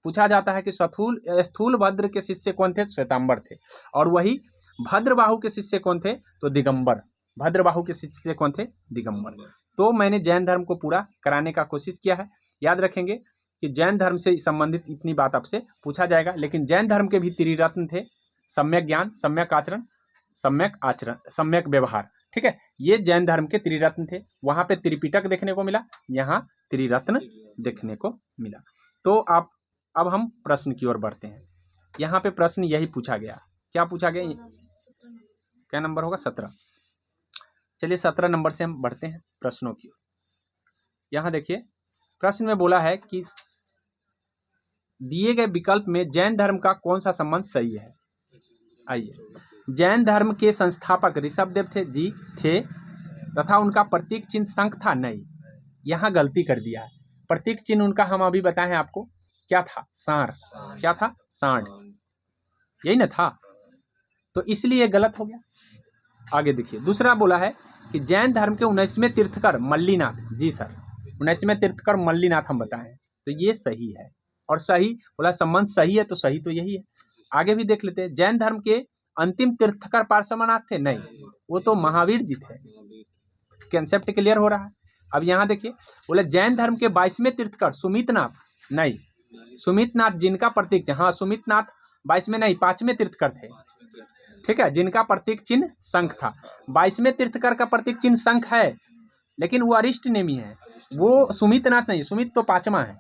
पूछा जाता है कि स्थूलभद्र के शिष्य कौन थे? श्वेतांबर थे। और वही भद्रबाहु के शिष्य कौन थे? तो दिगंबर। भद्रबाहु के शिष्य कौन थे? दिगंबर। तो मैंने जैन धर्म को पूरा कराने का कोशिश किया है। याद रखेंगे कि जैन धर्म से संबंधित इतनी बात आपसे पूछा जाएगा। लेकिन जैन धर्म के भी त्रिरत्न थे, सम्यक ज्ञान, सम्यक आचरण, सम्यक व्यवहार। ठीक है, ये जैन धर्म के त्रिरत्न थे। वहां पे त्रिपिटक देखने को मिला, यहाँ त्रिरत्न देखने को मिला। तो अब हम प्रश्न की ओर बढ़ते हैं। यहाँ पे प्रश्न यही पूछा गया। क्या पूछा गया? क्या नंबर होगा? 17। चलिए 17 नंबर से हम बढ़ते हैं प्रश्नों की ओर। यहाँ देखिए, प्रश्न में बोला है कि दिए गए विकल्प में जैन धर्म का कौन सा संबंध सही है? आइए, जैन धर्म के संस्थापक ऋषभदेव जी थे तथा उनका प्रतीक चिन्ह शंख था। नहीं, यहाँ गलती कर दिया है। प्रतीक चिन्ह उनका हम अभी बताएं आपको क्या था, सांड। क्या था, सांड, यही ना था, तो इसलिए गलत हो गया। आगे देखिए, दूसरा बोला है कि जैन धर्म के 19वें तीर्थकर मल्लीनाथ। जी सर, 19वें तीर्थकर मल्लीनाथ हम बताएं, तो ये सही है। और सही बोला, संबंध सही है तो सही तो यही है। आगे भी देख लेते हैं, जैन धर्म के अंतिम तीर्थकर पार्श्वनाथ थे। नहीं, वो तो महावीर जी थे। कंसेप्ट क्लियर हो रहा है। अब यहाँ देखिए, बोले जैन धर्म के 22वें तीर्थकर सुमितनाथ। नहीं, सुमितनाथ जिनका प्रतीक, हाँ सुमितनाथ 22वें नहीं 5वें तीर्थकर थे, ठीक है, जिनका प्रतीक चिन्ह शंख था। 22वें तीर्थकर का प्रतीक चिन्ह शंख है, लेकिन वो अरिष्ट नेमी है, वो सुमितनाथ नहीं, सुमित तो 5वां है।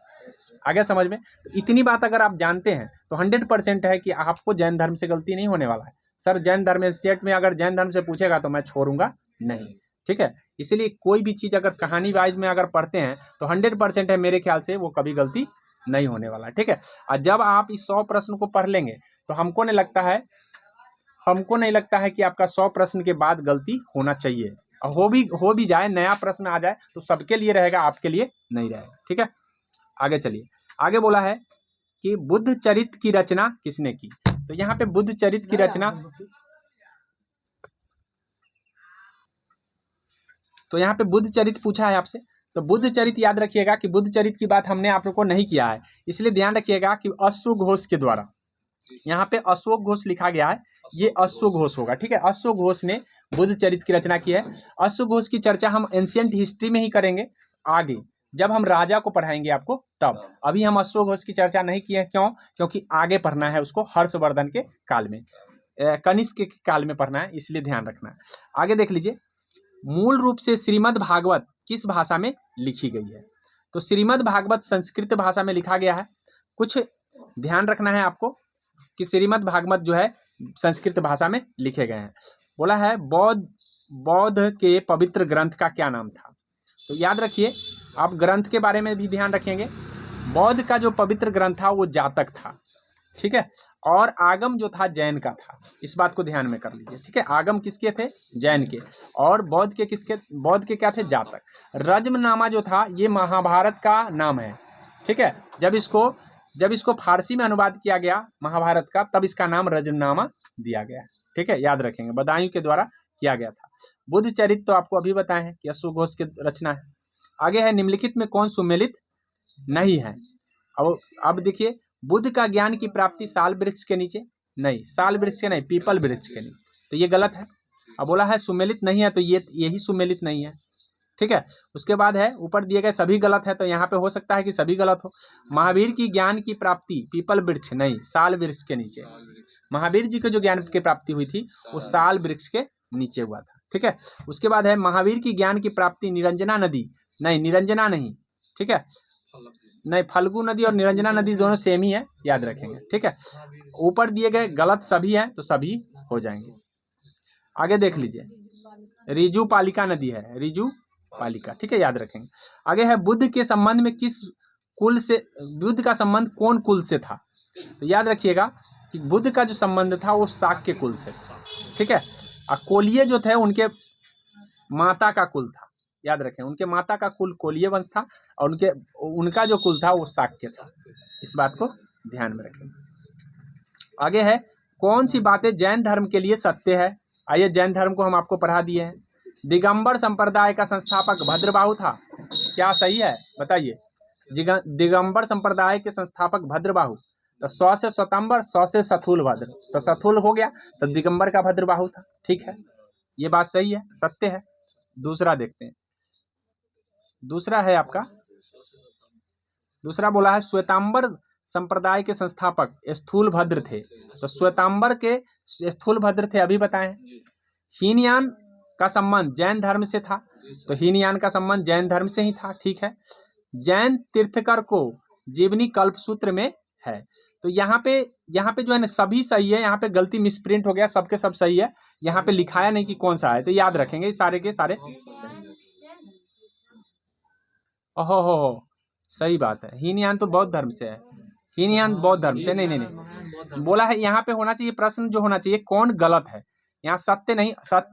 आगे समझ में, तो इतनी बात अगर आप जानते हैं तो 100% है कि आपको जैन धर्म से गलती नहीं होने वाला है। सर जैन धर्म स्टेट में अगर जैन धर्म से पूछेगा तो मैं छोड़ूंगा नहीं, ठीक है। इसीलिए कोई भी चीज़ अगर कहानी वाइज में अगर पढ़ते हैं तो 100% है मेरे ख्याल से वो कभी गलती नहीं होने वाला, ठीक है। और जब आप इस 100 प्रश्न को पढ़ लेंगे तो हमको नहीं लगता है कि आपका 100 प्रश्न के बाद गलती होना चाहिए। हो भी जाए, नया प्रश्न आ जाए तो सबके लिए रहेगा, आपके लिए नहीं रहेगा, ठीक है। आगे चलिए, आगे बोला है कि बुद्ध चरित्र की रचना किसने की। तो यहाँ पे बुद्ध चरित्र की रचना, तो यहाँ पे बुद्ध चरित्र पूछा है आपसे, तो बुद्ध चरित्र याद रखिएगा कि बुद्ध चरित्र की बात हमने आप लोग को नहीं किया है, इसलिए ध्यान रखिएगा कि अश्वघोष के द्वारा, यहाँ पे अशोक घोष लिखा गया है, ये अश्वघोष होगा, ठीक है। अश्वघोष ने बुद्ध चरित्र की रचना की है। अश्वघोष की चर्चा हम एंशिएंट हिस्ट्री में ही करेंगे आगे, जब हम राजा को पढ़ाएंगे आपको तब। अभी हम अश्वघोष की चर्चा नहीं किए, क्यों? क्योंकि आगे पढ़ना है उसको हर्षवर्धन के काल में, कनिष्क के काल में पढ़ना है, इसलिए ध्यान रखना है। आगे देख लीजिए, मूल रूप से श्रीमद् भागवत किस भाषा में लिखी गई है। तो श्रीमद् भागवत संस्कृत भाषा में लिखा गया है। कुछ ध्यान रखना है आपको कि श्रीमद् भागवत जो है संस्कृत भाषा में लिखे गए हैं। बोला है बौद्ध के पवित्र ग्रंथ का क्या नाम था। तो याद रखिए, आप ग्रंथ के बारे में भी ध्यान रखेंगे। बौद्ध का जो पवित्र ग्रंथ था वो जातक था, ठीक है, और आगम जो था जैन का था, इस बात को ध्यान में कर लीजिए, ठीक है। आगम किसके थे? जैन के, और बौद्ध के किसके? बौद्ध के क्या थे? जातक। रज्मनामा जो था ये महाभारत का नाम है, ठीक है। जब इसको फारसी में अनुवाद किया गया महाभारत का, तब इसका नाम रज्मनामा दिया गया, ठीक है, याद रखेंगे, बदायूं के द्वारा किया गया था। बुद्ध चरित्र तो आपको अभी बताए हैं कि अश्वघोष की रचना है। आगे है, निम्नलिखित में कौन सुमेलित नहीं है। अब देखिए, बुद्ध का ज्ञान की प्राप्ति साल वृक्ष के नीचे, नहीं, साल वृक्ष के नहीं, पीपल वृक्ष के नीचे, तो ये गलत है। अब बोला है सुमेलित नहीं है, तो यही सुमेलित नहीं है, ठीक है। उसके बाद है, ऊपर दिए गए सभी गलत है, तो यहाँ पे हो सकता है कि सभी गलत हो। महावीर की ज्ञान की प्राप्ति पीपल वृक्ष नहीं, साल वृक्ष के नीचे। महावीर जी को जो ज्ञान की प्राप्ति हुई थी वो साल वृक्ष के नीचे हुआ था, ठीक है। उसके बाद है, महावीर की ज्ञान की प्राप्ति निरंजना नदी, नहीं, निरंजना नहीं, ठीक है, नहीं, फल्गु नदी और निरंजना नदी दोनों सेम ही है, याद रखेंगे, ठीक है। ऊपर दिए गए गलत सभी हैं, तो सभी हो जाएंगे। आगे देख लीजिए, रिजु पालिका नदी है, रिजु पालिका, ठीक है, याद रखेंगे। आगे है, बुद्ध के संबंध में किस कुल से, बुद्ध का संबंध कौन कुल से था। तो याद रखिएगा कि बुद्ध का जो संबंध था वो शाक्य कुल से, ठीक है। और कोलिय जो थे उनके माता का कुल था, याद रखें, उनके माता का कुल कोलिय वंश था, और उनका जो कुल था वो शाक्य था, इस बात को ध्यान में रखें। आगे है, कौन सी बातें जैन धर्म के लिए सत्य है। आइए, जैन धर्म को हम आपको पढ़ा दिए हैं। दिगंबर संप्रदाय का संस्थापक भद्रबाहु था, क्या सही है बताइए। दिगंबर संप्रदाय के संस्थापक भद्रबाहु, तो 100 से स्वतंबर, 100 से सथुलभद्र, तो सथुल हो गया, तो दिगंबर का भद्रबाहु था, ठीक है, ये बात सही है, सत्य है। दूसरा देखते हैं, दूसरा है आपका, दूसरा बोला है, श्वेतांबर संप्रदाय के संस्थापक स्थूलभद्र थे, तो श्वेतांबर के स्थूलभद्र थे, अभी बताएं। हीनयान का संबंध जैन धर्म से था, तो हीनयान का संबंध जैन धर्म से ही था, ठीक है। जैन तीर्थकर को जीवनी कल्पसूत्र में है, तो यहाँ पे जो है ना सभी सही है, यहाँ पे गलती मिसप्रिंट हो गया, सबके सब सही है, यहाँ पे लिखाया नहीं कि कौन सा है, तो याद रखेंगे सारे के सारे। ओहो हो, सही बात है, हीनयान तो बौद्ध धर्म से है, हीनयान बौद्ध धर्म से, नहीं बोला है यहाँ पे होना चाहिए प्रश्न जो होना चाहिए कौन गलत है, यहाँ सत्य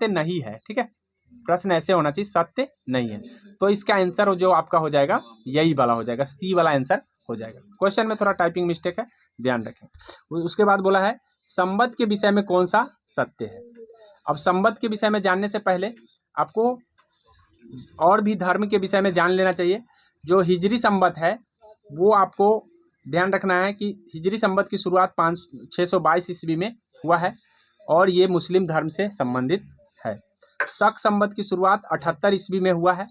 नहीं है, ठीक है, प्रश्न ऐसे होना चाहिए सत्य नहीं है, तो इसका आंसर जो आपका हो जाएगा यही वाला हो जाएगा, सी वाला आंसर हो जाएगा। क्वेश्चन में थोड़ा टाइपिंग मिस्टेक है, ध्यान रखें। उसके बाद बोला है संबद्ध के विषय में कौन सा सत्य है। अब संबद्ध के विषय में जानने से पहले आपको और भी धर्म के विषय में जान लेना चाहिए। जो हिजरी संबत है वो आपको ध्यान रखना है कि हिजरी संबत की शुरुआत 622 ईस्वी में हुआ है और ये मुस्लिम धर्म से संबंधित है। शक संबत की शुरुआत 78 ईस्वी में हुआ है,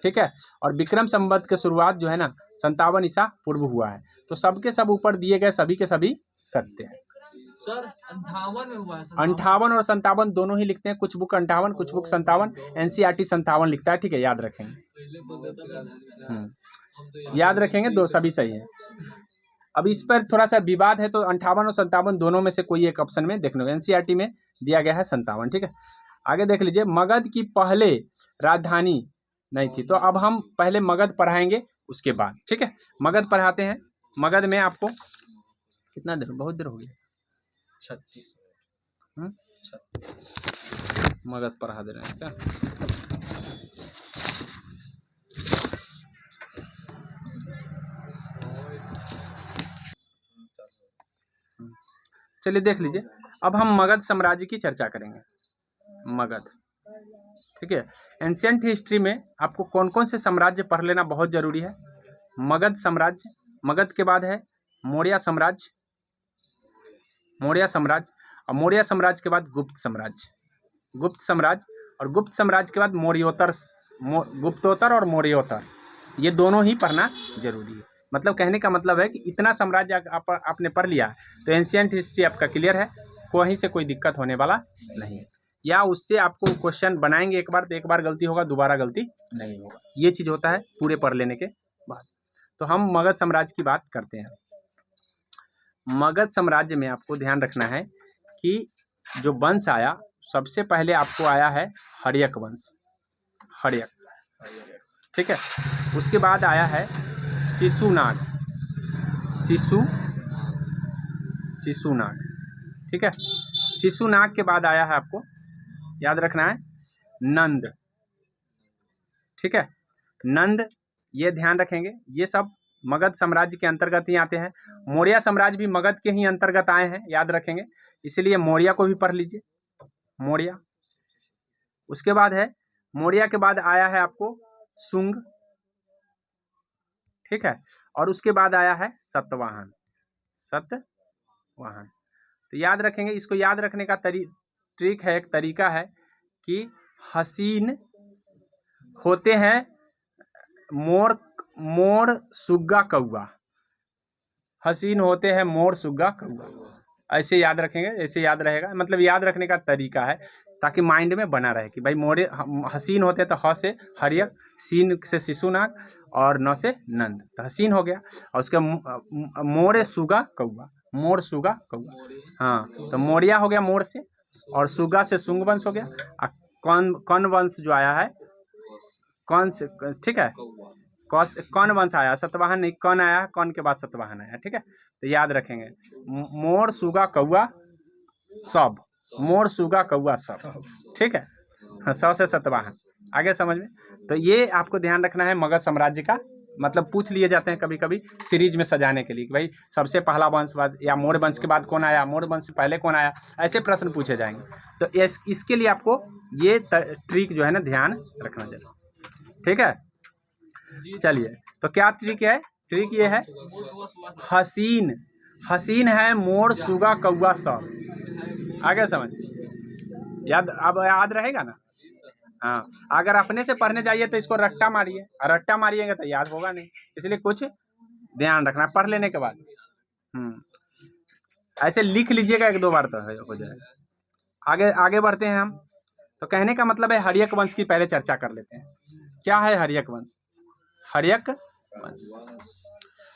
ठीक है, और विक्रम संबत की शुरुआत जो है ना 57 ईसा पूर्व हुआ है। तो सबके सब ऊपर दिए गए सभी के सभी सत्य है। सर 58 में हुआ है, 58 और 57 दोनों ही लिखते हैं, कुछ बुक 58 कुछ बुक 57, NCERT 57 लिखता है, ठीक है, याद रखेंगे। याद रखेंगे, दो सभी सही है। अब इस पर थोड़ा सा विवाद है, तो 58 और 57 दोनों में से कोई एक ऑप्शन में देखने को, NCERT में दिया गया है 57, ठीक है। आगे देख लीजिए, मगध की पहले राजधानी नहीं थी, तो अब हम पहले मगध पढ़ाएंगे उसके बाद, ठीक है, मगध पढ़ाते हैं। मगध में आपको कितना देर, बहुत देर हो गया, 36 मगध पढ़ा दे रहे हैं क्या। चलिए देख लीजिए, अब हम मगध साम्राज्य की चर्चा करेंगे। मगध, ठीक है, एंशिएंट हिस्ट्री में आपको कौन कौन से साम्राज्य पढ़ लेना बहुत जरूरी है। मगध साम्राज्य, मगध के बाद है मौर्य साम्राज्य, और मौर्य साम्राज्य के बाद गुप्त साम्राज्य, और गुप्त साम्राज्य के बाद गुप्तोत्तर और मौर्योत्तर, ये दोनों ही पढ़ना जरूरी है। मतलब कहने का मतलब है कि इतना साम्राज्य आपने पढ़ लिया तो एंशिएंट हिस्ट्री आपका क्लियर है, कहीं से कोई दिक्कत होने वाला नहीं है, या उससे आपको क्वेश्चन बनाएंगे एक बार तो एक बार गलती होगा, दोबारा गलती नहीं होगा, ये चीज़ होता है पूरे पढ़ लेने के बाद। तो हम मगध साम्राज्य की बात करते हैं। मगध साम्राज्य में आपको ध्यान रखना है कि जो वंश आया, सबसे पहले आपको आया है हर्यक वंश, हर्यक, ठीक है। उसके बाद आया है शिशुनाग, शिशुनाग, ठीक है। शिशुनाग के बाद आया है, आपको याद रखना है, नंद, ठीक है, नंद, ये ध्यान रखेंगे, ये सब मगध साम्राज्य के अंतर्गत ही आते हैं। मौर्य साम्राज्य भी मगध के ही अंतर्गत आए हैं, याद रखेंगे, इसलिए मौर्य को भी पढ़ लीजिए, मौर्य। उसके बाद है, मौर्य के बाद आया है आपको शुंग, ठीक है, और उसके बाद आया है सतवाहन, तो याद रखेंगे, इसको याद रखने का ट्रिक है, एक तरीका है कि हसीन होते हैं मोर सुग्गा कौआ, हसीन होते हैं मोर सुग्गा कौआ, ऐसे याद रखेंगे, ऐसे याद रहेगा, मतलब याद रखने का तरीका है ताकि माइंड में बना रहे कि भाई मोरे हसीन होते हैं, तो ह से हर्यक, सीन से शिशुनाग और न से नंद, तो हसीन हो गया, और उसके मोरे सुगा कौआ, मोर सुगा कौआ, हाँ, तो मौर्य हो गया मोर से, और सुगा से शुंग वंश हो गया, और कौन वंश जो आया है, कौन से, ठीक है, कौन वंश आया, सतवाहन नहीं, कौन आया, कौन के बाद सतवाहन आया, ठीक है। तो याद रखेंगे, मोर सुगा कौआ सब, मोर सुगा कौआ सब, ठीक है, 100 से सतवाहन, आगे समझ में। तो ये आपको ध्यान रखना है मगध साम्राज्य का, मतलब पूछ लिए जाते हैं कभी कभी सीरीज में सजाने के लिए कि भाई सबसे पहला वंश बाद, या मौर्य वंश के बाद कौन आया, मौर्य वंश से पहले कौन आया, ऐसे प्रश्न पूछे जाएंगे। तो इसके लिए आपको ये ट्रिक जो है ना ध्यान रखना चाहिए, ठीक है। चलिए, तो क्या ट्रिक है, ट्रिक ये है, हसीन है मोर सुगा कौआ सब, आगे समझ, याद, अब याद रहेगा ना। हाँ, अगर अपने से पढ़ने जाइए तो इसको रट्टा मारिए, और रट्टा मारिएगा तो याद होगा नहीं, इसलिए कुछ ध्यान रखना पढ़ लेने के बाद। ऐसे लिख लीजिएगा एक दो बार तो हो जाएगा। आगे बढ़ते हैं हम। तो कहने का मतलब है हर्यक वंश की पहले चर्चा कर लेते हैं। क्या है हर्यक वंश?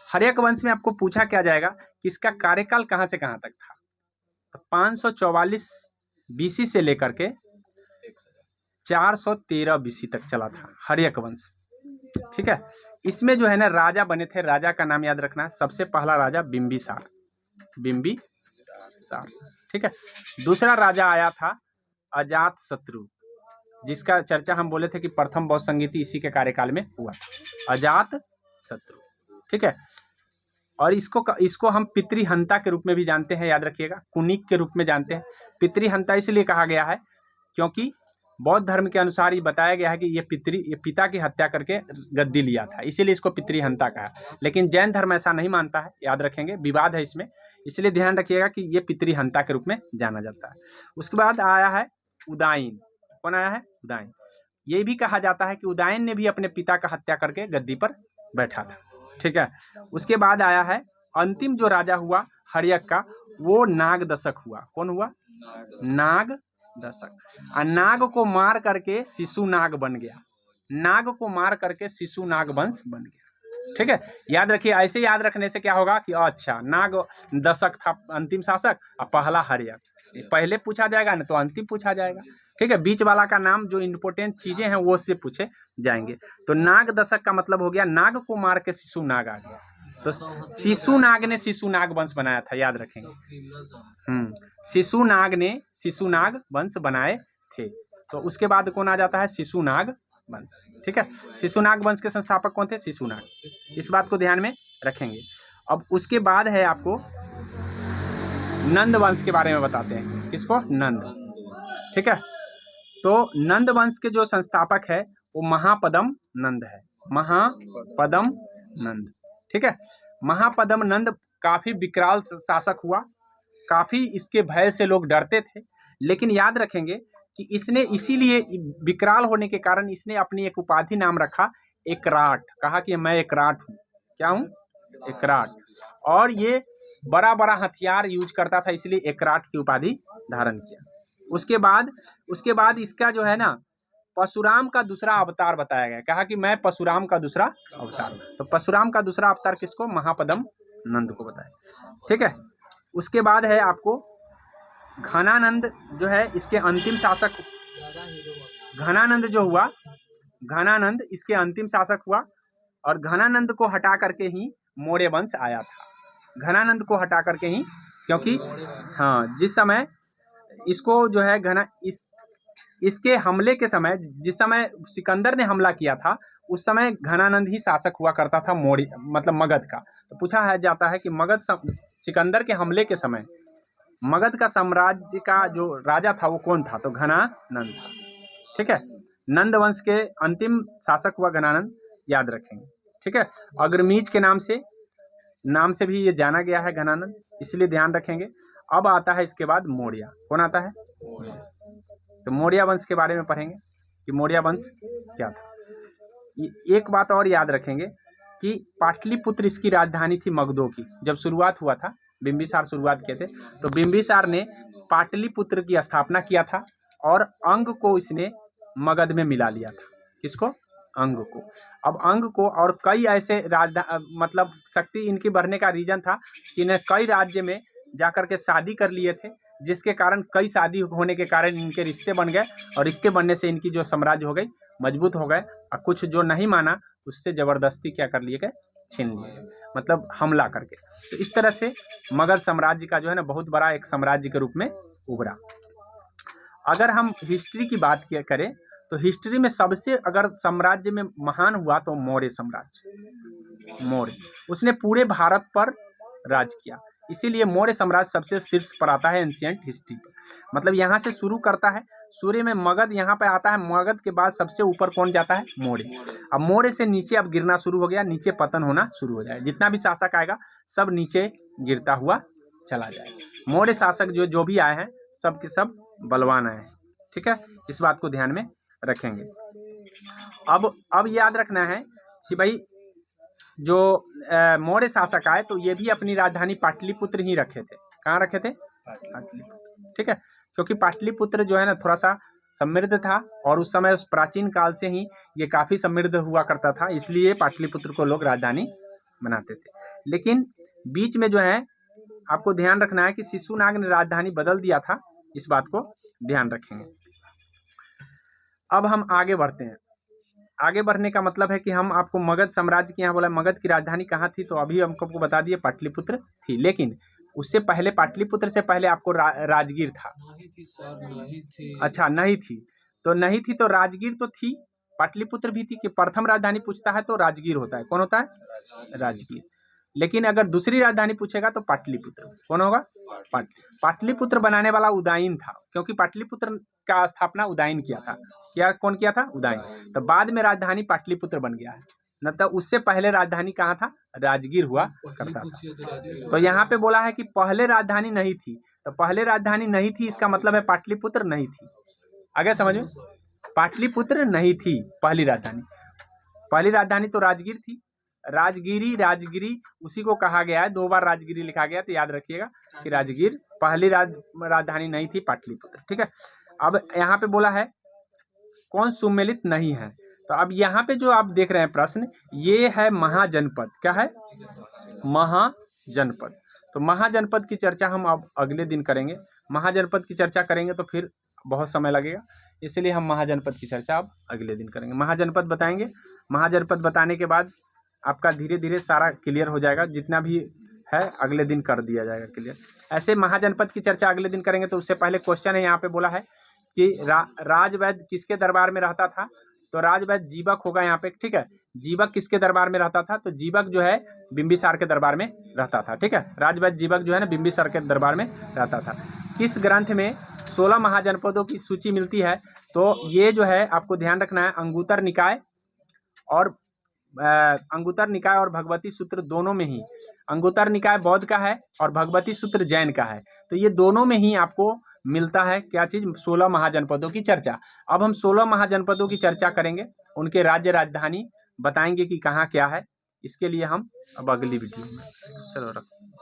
हर्यक वंश में आपको पूछा क्या जाएगा कि इसका कार्यकाल कहां से कहां तक था। तो 544 बीसी से लेकर के 413 बीसी तक चला था हर्यक वंश, ठीक है। इसमें जो है ना राजा बने थे, राजा का नाम याद रखना, सबसे पहला राजा बिंबिसार, बिंबिसार, ठीक है। दूसरा राजा आया था अजात शत्रु, जिसका चर्चा हम बोले थे कि प्रथम बौद्ध संगीति इसी के कार्यकाल में हुआ, अजात शत्रु, ठीक है। और इसको हम पितृहंता के रूप में भी जानते हैं, याद रखिएगा, कुनिक के रूप में जानते हैं। पितृहंता इसलिए कहा गया है क्योंकि बौद्ध धर्म के अनुसार ये बताया गया है कि ये पिता की हत्या करके गद्दी लिया था, इसीलिए इसको पितृहंता कहा। लेकिन जैन धर्म ऐसा नहीं मानता है, याद रखेंगे, विवाद है इसमें, इसलिए ध्यान रखिएगा कि ये पितृहंता के रूप में जाना जाता है। उसके बाद आया है उदायन। कौन आया है? उदायन। ये भी कहा जाता है कि उदायन ने भी अपने पिता का हत्या करके गद्दी पर बैठा था, ठीक है। उसके बाद आया है अंतिम जो राजा हुआ हर्यक का, वो नागदशक हुआ। कौन हुआ? नागदशक। और नाग को मार करके शिशु नाग बन गया, नाग को मार करके शिशु नाग वंश बन गया, ठीक है। याद रखिए, ऐसे याद रखने से क्या होगा कि अच्छा नाग दशक था अंतिम शासक और पहला हर्यक, पहले पूछा जाएगा ना तो अंतिम पूछा जाएगा, ठीक है। बीच वाला का नाम जो इम्पोर्टेंट चीजें हैं वो से पूछे जाएंगे। तो नाग दशक का मतलब हो गया नाग को मार के शिशु नाग आ गया, तो शिशु नाग ने शिशु नाग वंश बनाया था, याद रखेंगे। शिशु नाग ने शिशु नाग वंश बनाए थे। तो उसके बाद कौन आ जाता है? शिशु नाग वंश, ठीक है। शिशु नाग वंश के संस्थापक कौन थे? शिशु नाग, इस बात को ध्यान में रखेंगे। अब उसके बाद है आपको नंद वंश के बारे में बताते हैं। किसको? नंद, ठीक है। तो नंद वंश के जो संस्थापक है वो महापदम नंद है, महापदम नंद, ठीक है। महापदम नंद काफी विकराल शासक हुआ, काफी इसके भय से लोग डरते थे। लेकिन याद रखेंगे कि इसने इसीलिए विकराल होने के कारण इसने अपनी एक उपाधि नाम रखा एकराट, कहा कि मैं एकराट हूँ। क्या हूँ? एकराट। और ये बड़ा बड़ा हथियार यूज करता था, इसलिए एकराट की उपाधि धारण किया। उसके बाद इसका जो है ना परशुराम का दूसरा अवतार बताया गया, कहा कि मैं परशुराम का दूसरा अवतार। तो परशुराम का दूसरा अवतार किसको? महापदम नंद को बताया, ठीक है। उसके बाद है आपको घनानंद जो है इसके अंतिम शासक, घनानंद जो हुआ, घनानंद इसके अंतिम शासक हुआ। और घनानंद को हटा करके ही मौर्य वंश आया था, घनानंद को हटा करके ही, क्योंकि हाँ जिस समय इसको जो है इसके हमले के समय, जिस समय सिकंदर ने हमला किया था उस समय घनानंद ही शासक हुआ करता था मौर्य मतलब मगध का। तो पूछा है जाता है कि मगध सिकंदर के हमले के समय मगध का साम्राज्य का जो राजा था वो कौन था? तो घनानंद था, ठीक है। नंद वंश के अंतिम शासक हुआ घनानंद, याद रखेंगे, ठीक है। अग्रमीज के नाम से भी ये जाना गया है घनानंद, इसलिए ध्यान रखेंगे। अब आता है इसके बाद मौर्य। कौन आता है? तो मौर्य वंश के बारे में पढ़ेंगे कि मौर्य वंश क्या था। एक बात और याद रखेंगे कि पाटलिपुत्र इसकी राजधानी थी मगधों की। जब शुरुआत हुआ था, बिंबिसार शुरुआत किए थे, तो बिंबिसार ने पाटलिपुत्र की स्थापना किया था और अंग को इसने मगध में मिला लिया था। किसको? अंग को। अब अंग को और कई ऐसे मतलब शक्ति इनकी बढ़ने का रीजन था कि इन्हें कई राज्य में जाकर के शादी कर लिए थे, जिसके कारण कई शादी होने के कारण इनके रिश्ते बन गए और रिश्ते बनने से इनकी जो साम्राज्य हो गई मजबूत हो गए। और कुछ जो नहीं माना उससे जबरदस्ती क्या कर लिए गए? छीन लिए गए, मतलब हमला करके। तो इस तरह से मगध साम्राज्य का जो है ना बहुत बड़ा एक साम्राज्य के रूप में उभरा। अगर हम हिस्ट्री की बात करें तो हिस्ट्री में सबसे अगर साम्राज्य में महान हुआ तो मौर्य साम्राज्य। मौर्य उसने पूरे भारत पर राज किया, इसीलिए मौर्य साम्राज्य सबसे शीर्ष पर आता है एंशिएंट हिस्ट्री पर। मतलब यहाँ से शुरू करता है, सूर्य में मगध यहाँ पे आता है, मगध के बाद सबसे ऊपर कौन जाता है? मौर्य। अब मौर्य से नीचे अब गिरना शुरू हो गया, नीचे पतन होना शुरू हो जाएगा। जितना भी शासक आएगा सब नीचे गिरता हुआ चला जाएगा। मौर्य शासक जो भी आए हैं सब के सब बलवान आए हैं, ठीक है। इस बात को ध्यान में रखेंगे। अब याद रखना है कि भाई जो मौर्य शासक आए तो ये भी अपनी राजधानी पाटलिपुत्र ही रखे थे। कहाँ रखे थे? पाटलिपुत्र, ठीक है। क्योंकि पाटलिपुत्र जो है ना थोड़ा सा समृद्ध था और उस समय उस प्राचीन काल से ही ये काफी समृद्ध हुआ करता था, इसलिए पाटलिपुत्र को लोग राजधानी बनाते थे। लेकिन बीच में जो है आपको ध्यान रखना है कि शिशुनाग ने राजधानी बदल दिया था, इस बात को ध्यान रखेंगे। अब हम आगे बढ़ते हैं। आगे बढ़ने का मतलब है कि हम आपको मगध साम्राज्य की, यहाँ बोला मगध की राजधानी कहाँ थी, तो अभी हमको बता दिए पाटलिपुत्र थी। लेकिन उससे पहले पाटलिपुत्र से पहले आपको राजगीर था। नहीं थी सर, नहीं थी। अच्छा, नहीं थी तो राजगीर तो थी, पाटलिपुत्र भी थी। कि प्रथम राजधानी पूछता है तो राजगीर होता है। कौन होता है? राजगीर। लेकिन अगर दूसरी राजधानी पूछेगा तो पाटलिपुत्र। कौन होगा? पाटलिपुत्र बनाने वाला उदयन था, क्योंकि पाटलिपुत्र का स्थापना उदयन किया था। क्या कौन किया था? उदयन। तो बाद में राजधानी पाटलिपुत्र बन गया है, न तो उससे पहले राजधानी कहाँ था? राजगीर हुआ करता था। तो यहाँ पे बोला है कि पहले राजधानी नहीं थी, तो पहले राजधानी नहीं थी इसका मतलब है पाटलिपुत्र नहीं थी। आगे समझो, पाटलिपुत्र नहीं थी पहली राजधानी। पहली राजधानी तो राजगीर थी। राजगिरी उसी को कहा गया है, 2 बार राजगिरी लिखा गया, तो याद रखिएगा कि राजगीर पहली राजधानी नहीं थी, पाटलिपुत्र। ठीक है। अब यहाँ पे बोला है कौन सुमेलित नहीं है, तो अब यहाँ पे जो आप देख रहे हैं प्रश्न, ये है महाजनपद। क्या है? महाजनपद। तो महाजनपद की चर्चा हम अब अगले दिन करेंगे। महाजनपद की चर्चा करेंगे तो फिर बहुत समय लगेगा, इसलिए हम महाजनपद की चर्चा अब अगले दिन करेंगे। महाजनपद बताएंगे। महाजनपद बताने के बाद आपका धीरे धीरे सारा क्लियर हो जाएगा, जितना भी है अगले दिन कर दिया जाएगा क्लियर। ऐसे महाजनपद की चर्चा अगले दिन करेंगे। तो उससे पहले क्वेश्चन है, यहाँ पे बोला है कि राजवैद्य किसके दरबार में रहता था, तो राजवैद्य जीवक होगा यहाँ पे। ठीक है। जीवक किसके दरबार में रहता था, तो जीवक जो है बिंबिसार के दरबार में रहता था। ठीक है। राजवैद्य जीवक जो है ना बिंबिसार के दरबार में रहता था। किस ग्रंथ में 16 महाजनपदों की सूची मिलती है, तो ये जो है आपको ध्यान रखना है, अंगुत्तर निकाय और भगवती सूत्र दोनों में ही। अंगुत्तर निकाय बौद्ध का है और भगवती सूत्र जैन का है, तो ये दोनों में ही आपको मिलता है क्या चीज? 16 महाजनपदों की चर्चा। अब हम 16 महाजनपदों की चर्चा करेंगे, उनके राज्य राजधानी बताएंगे कि कहाँ क्या है। इसके लिए हम अब अगली वीडियो में, चलो रखो।